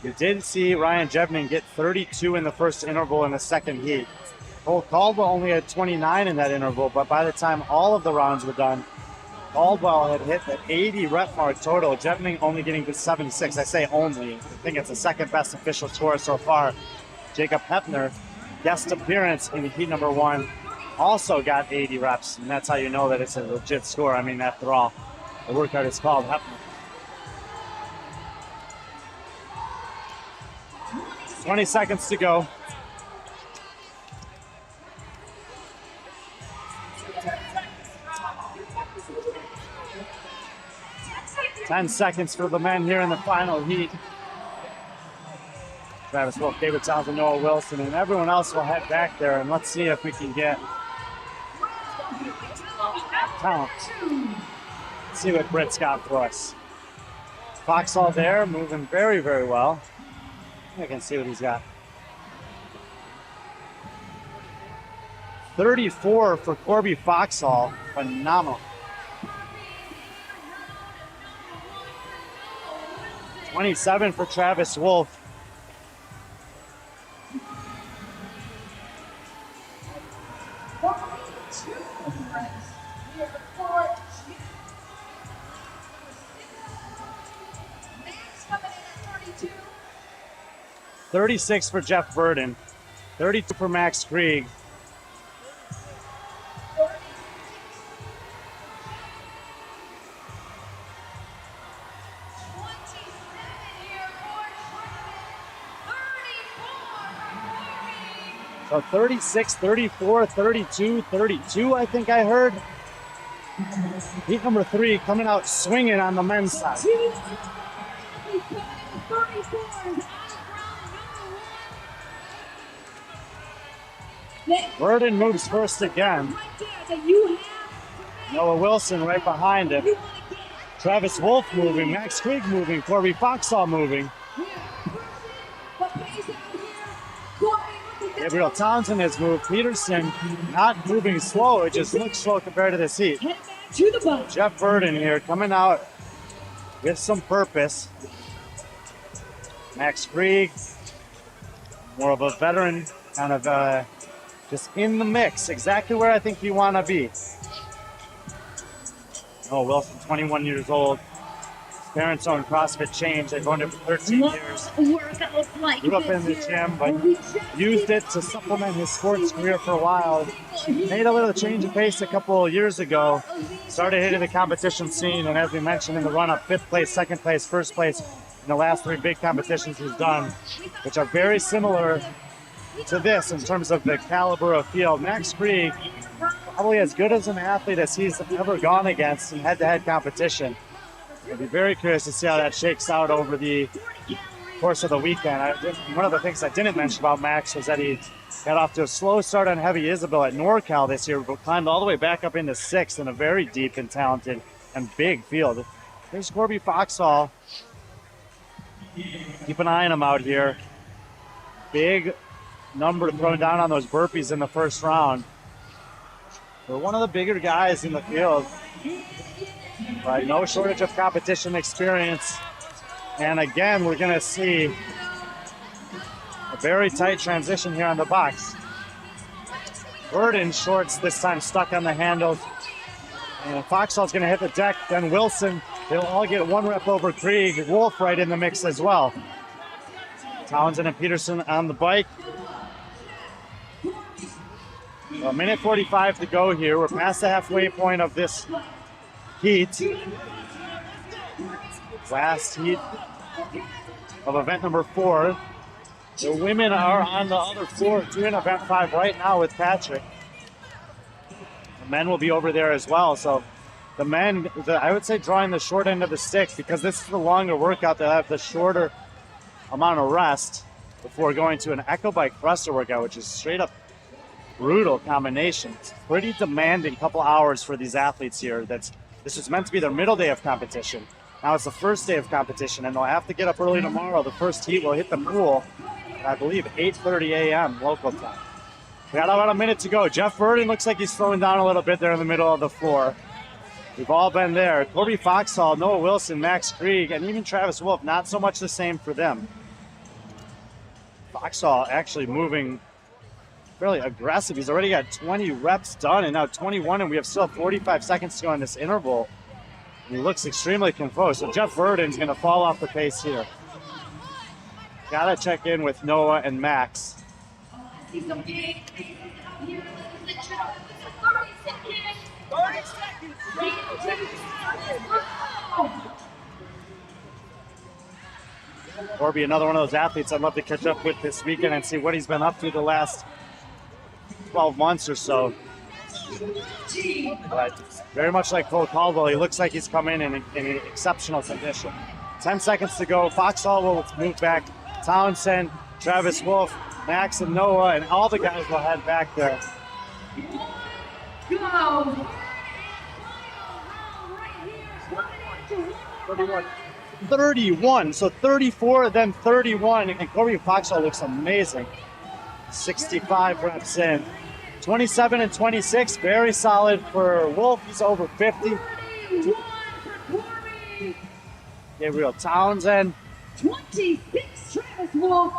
You did see Ryan Jevning get 32 in the first interval in the second heat. Cole Caldwell only had 29 in that interval, but by the time all of the rounds were done, Caldwell had hit the 80 rep mark total. Jevning only getting to 76. I say only. I think it's the second best official score so far. Jacob Hepner, guest appearance in heat number 1, also got 80 reps, and that's how you know that it's a legit score. I mean, after all, the workout is called Hepner. 20 seconds to go. Ten seconds for the men here in the final heat. Travis Wolf, David Townsend, Noah Wilson, and everyone else will head back there, and let's see if we can get talent. Let's see what Britt's got for us. Foxhall there, moving very, very well. I can see what he's got. 34 for Corby Foxhall. Phenomenal. 27 for Travis Wolf. $36 for Jeff Burden, 32 for Max Krieg. So 36, 34, 32, 32, I think I heard. Heat number 3 coming out swinging on the men's side. Burden moves first again. Noah Wilson right behind him. Travis Wolf moving, Max Krieg moving, Corby Foxhall moving. Gabriel Townsend has moved. Peterson not moving slow. It just looks slow compared to this heat. Jeff Burden here coming out with some purpose. Max Krieg, more of a veteran, kind of just in the mix, exactly where I think you want to be. Oh, Wilson, 21 years old. His parents own CrossFit Change. They've owned it for 13 years. Grew up in the gym, but used it to supplement his sports career for a while. Made a little change of pace a couple of years ago. Started hitting the competition scene, and as we mentioned in the run-up, 5th place, 2nd place, 1st place in the last 3 big competitions he's done, which are very similar to this in terms of the caliber of field. Max Krieg, probably as good as an athlete as he's ever gone against in head-to-head competition. I'd be very curious to see how that shakes out over the course of the weekend. One of the things I didn't mention about Max was that he got off to a slow start on Heavy Isabel at NorCal this year, but climbed all the way back up into 6th in a very deep and talented and big field. There's Corby Foxhall. Keep an eye on him out here. Big number to throw down on those burpees in the first round. They're one of the bigger guys in the field, but no shortage of competition experience. And again, we're going to see a very tight transition here on the box. Burden shorts this time stuck on the handles. And Foxhall's going to hit the deck, then Wilson. They'll all get 1 rep over Krieg. Wolf right in the mix as well. Townsend and Peterson on the bike. A minute 45 to go here. We're past the halfway point of this heat. Last heat of event number 4. The women are on the other floor doing event 5 right now with Patrick. The men will be over there as well. So the men, I would say drawing the short end of the stick because this is the longer workout. They'll have the shorter amount of rest before going to an echo bike thruster workout, which is straight up brutal combination. It's pretty demanding couple hours for these athletes here. This was meant to be their middle day of competition. Now it's the first day of competition, and they'll have to get up early tomorrow. The first heat will hit the pool at, I believe, 8:30 a.m. local time. We got about a minute to go. Jeff Burden looks like he's slowing down a little bit there in the middle of the floor. We've all been there. Corby Foxhall, Noah Wilson, Max Krieg, and even Travis Wolf, not so much the same for them. Foxhall actually moving fairly aggressive. He's already got 20 reps done and now 21, and we have still 45 seconds to go in this interval. He looks extremely composed. So Jeff Burden's going to fall off the pace here. Got to check in with Noah and Max. Corby, another one of those athletes I'd love to catch up with this weekend and see what he's been up to the last 12 months or so. But very much like Cole Caldwell, he looks like he's come in an exceptional condition. 10 seconds to go. Foxhall will move back. Townsend, Travis Wolf, Max, and Noah, and all the guys will head back there. 31, so 34, then 31, and Corby Foxhall looks amazing. 65 reps in. 27 and 26, very solid for Wolf. He's over 50. Gabriel Townsend. 26, Travis Wolf.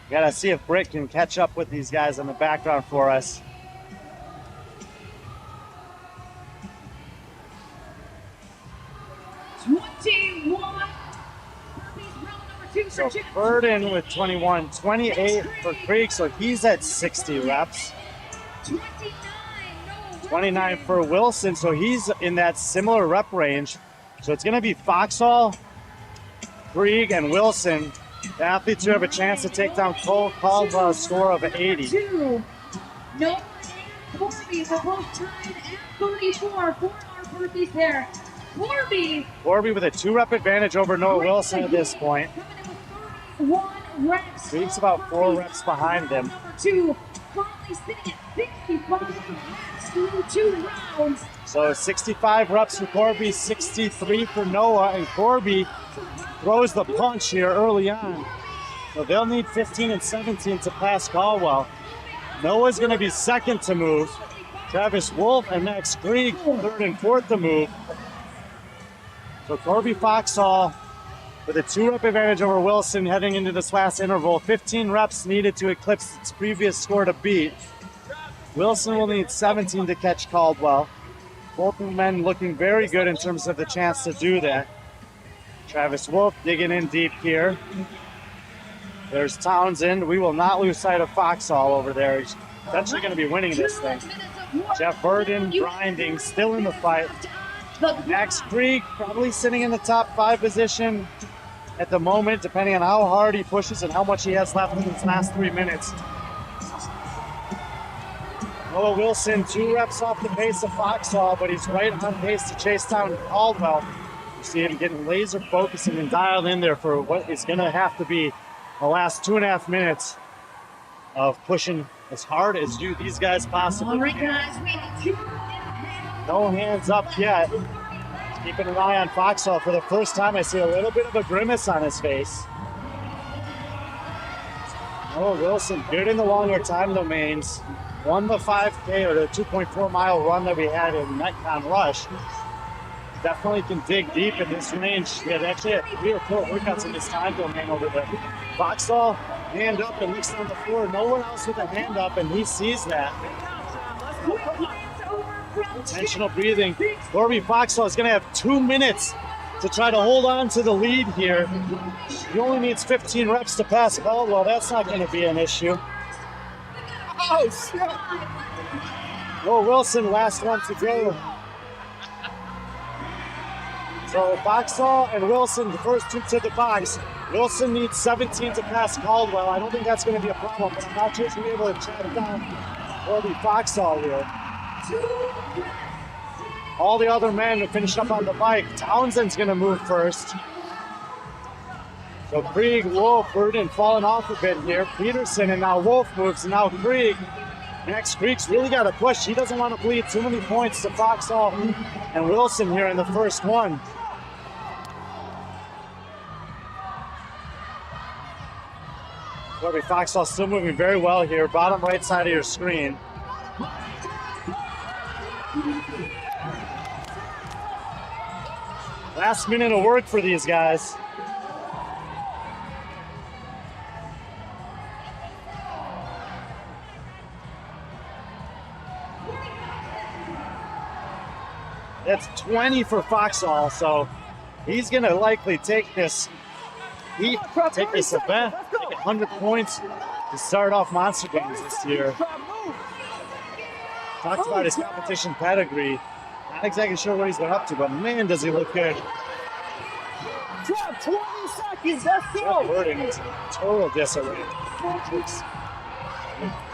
Gotta see if Britt can catch up with these guys in the background for us. So Burden with 21, 28 for Krieg, so he's at 60 reps. 29 for Wilson, so he's in that similar rep range. So it's going to be Foxhall, Krieg, and Wilson, the athletes who have a chance to take down Cole Caldwell's score of 80. No, Corby were both tied at 34. 4 more birthdays there. Corby with a 2-rep advantage over Noah Wilson at this point. 1 reps. Krieg's about 4 reps behind him. Number 2, currently sitting at 65 reps through 2 rounds. So 65 reps for Corby, 63 for Noah, and Corby throws the punch here early on. So they'll need 15 and 17 to pass Caldwell. Noah's going to be second to move. Travis Wolf and Max Krieg third and fourth to move. So Corby Foxhall with a 2-rep advantage over Wilson heading into this last interval. 15 reps needed to eclipse its previous score to beat. Wilson will need 17 to catch Caldwell. Both men looking very good in terms of the chance to do that. Travis Wolf digging in deep here. There's Townsend. We will not lose sight of Foxhall over there. He's potentially going to be winning this thing. Jeff Burden grinding, still in the fight. Max Krieg probably sitting in the top 5 position at the moment, depending on how hard he pushes and how much he has left in his last 3 minutes. Noah Wilson, 2 reps off the pace of Foxhall, but he's right on pace to chase down Caldwell. You see him getting laser focused and dialed in there for what is going to have to be the last 2.5 minutes of pushing as hard as these guys possibly All right, can. guys, we have 2 No hands up yet. Keeping an eye on Foxhall. For the first time, I see a little bit of a grimace on his face. Noah Wilson, good in the longer time domains. Won the 5K or the 2.4 mile run that we had in Metcon Rush. Definitely can dig deep in this range. We had actually had 3 or 4 workouts in this time domain over there. Foxhall, hand up and looks on the floor. No one else with a hand up, and he sees that. Intentional breathing. Corby Foxall is going to have 2 minutes to try to hold on to the lead here. He only needs 15 reps to pass Caldwell. That's not going to be an issue. Oh, shit. Will Wilson, last one to go. So Foxall and Wilson, the first two to the box. Wilson needs 17 to pass Caldwell. I don't think that's going to be a problem, but I'm not sure if he'll be able to track down Corby Foxall here. All the other men have finished up on the bike. Townsend's going to move first. So Krieg, Wolf, Burden falling off a bit here. Peterson and now Wolf moves, and now Krieg. Max Krieg's really got to push. He doesn't want to bleed too many points to Foxall and Wilson here in the first one. Corby Foxall still moving very well here. Bottom right side of your screen. Last minute of work for these guys. That's 20 for Foxall, so he's gonna likely take this event, take 100 points to start off Monster Games this year. Talked about his competition pedigree. Not exactly sure what he's been up to, but man, does he look good. 20 seconds, let's go. Burden is in total disarray.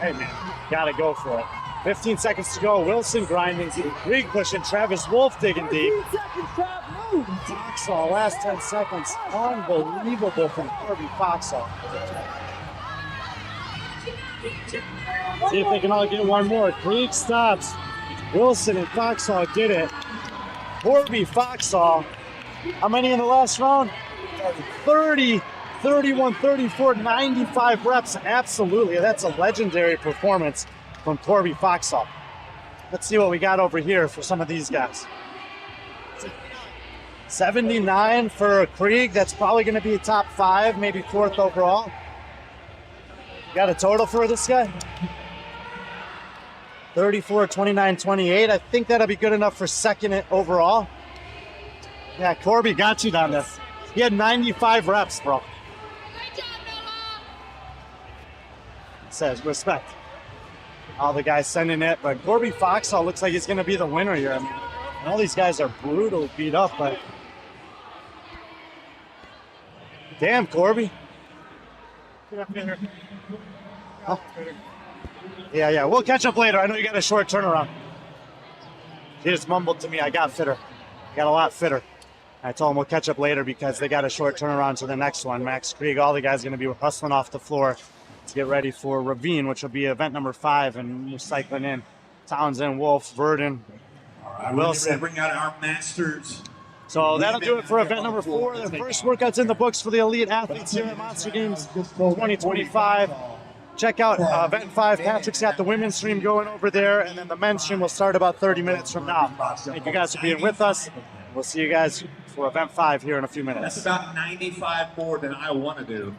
Hey man, gotta go for it. 15 seconds to go. Wilson grinding, Krieg pushing, Travis Wolf digging deep. 15 seconds, Trav, move. Foxall, last 10 seconds. Unbelievable from Corby Foxall. See if they can all get one more. Krieg stops. Wilson and Foxall get it. Corby Foxall. How many in the last round? 30, 31, 34, 95 reps. Absolutely. That's a legendary performance from Corby Foxall. Let's see what we got over here for some of these guys. 79 for Krieg. That's probably going to be top 5, maybe 4th overall. Got a total for this guy? 34, 29, 28. I think that'll be good enough for 2nd overall. Yeah, Corby got you down there. He had 95 reps, bro. Says respect. All the guys sending it, but Corby Foxall looks like he's going to be the winner here. I mean, all these guys are brutal beat up, but damn, Corby. Huh? Yeah, we'll catch up later. I know you got a short turnaround. He just mumbled to me, I got fitter. I got a lot fitter. I told him we'll catch up later because they got a short turnaround to the next one. Max Krieg, all the guys are going to be hustling off the floor to get ready for Ravine, which will be event number 5, and we're cycling in Townsend, Wolf, Verdon, Wilson. Bring out our masters. So that'll do it for event number 4. The first workout's in the books for the elite athletes here at Monster Games 2025. Check out event 5. Patrick's got the women's stream going over there, and then the men's stream will start about 30 minutes from now. Thank you guys for being with us. We'll see you guys for event 5 here in a few minutes. That's about 95 more than I want to do.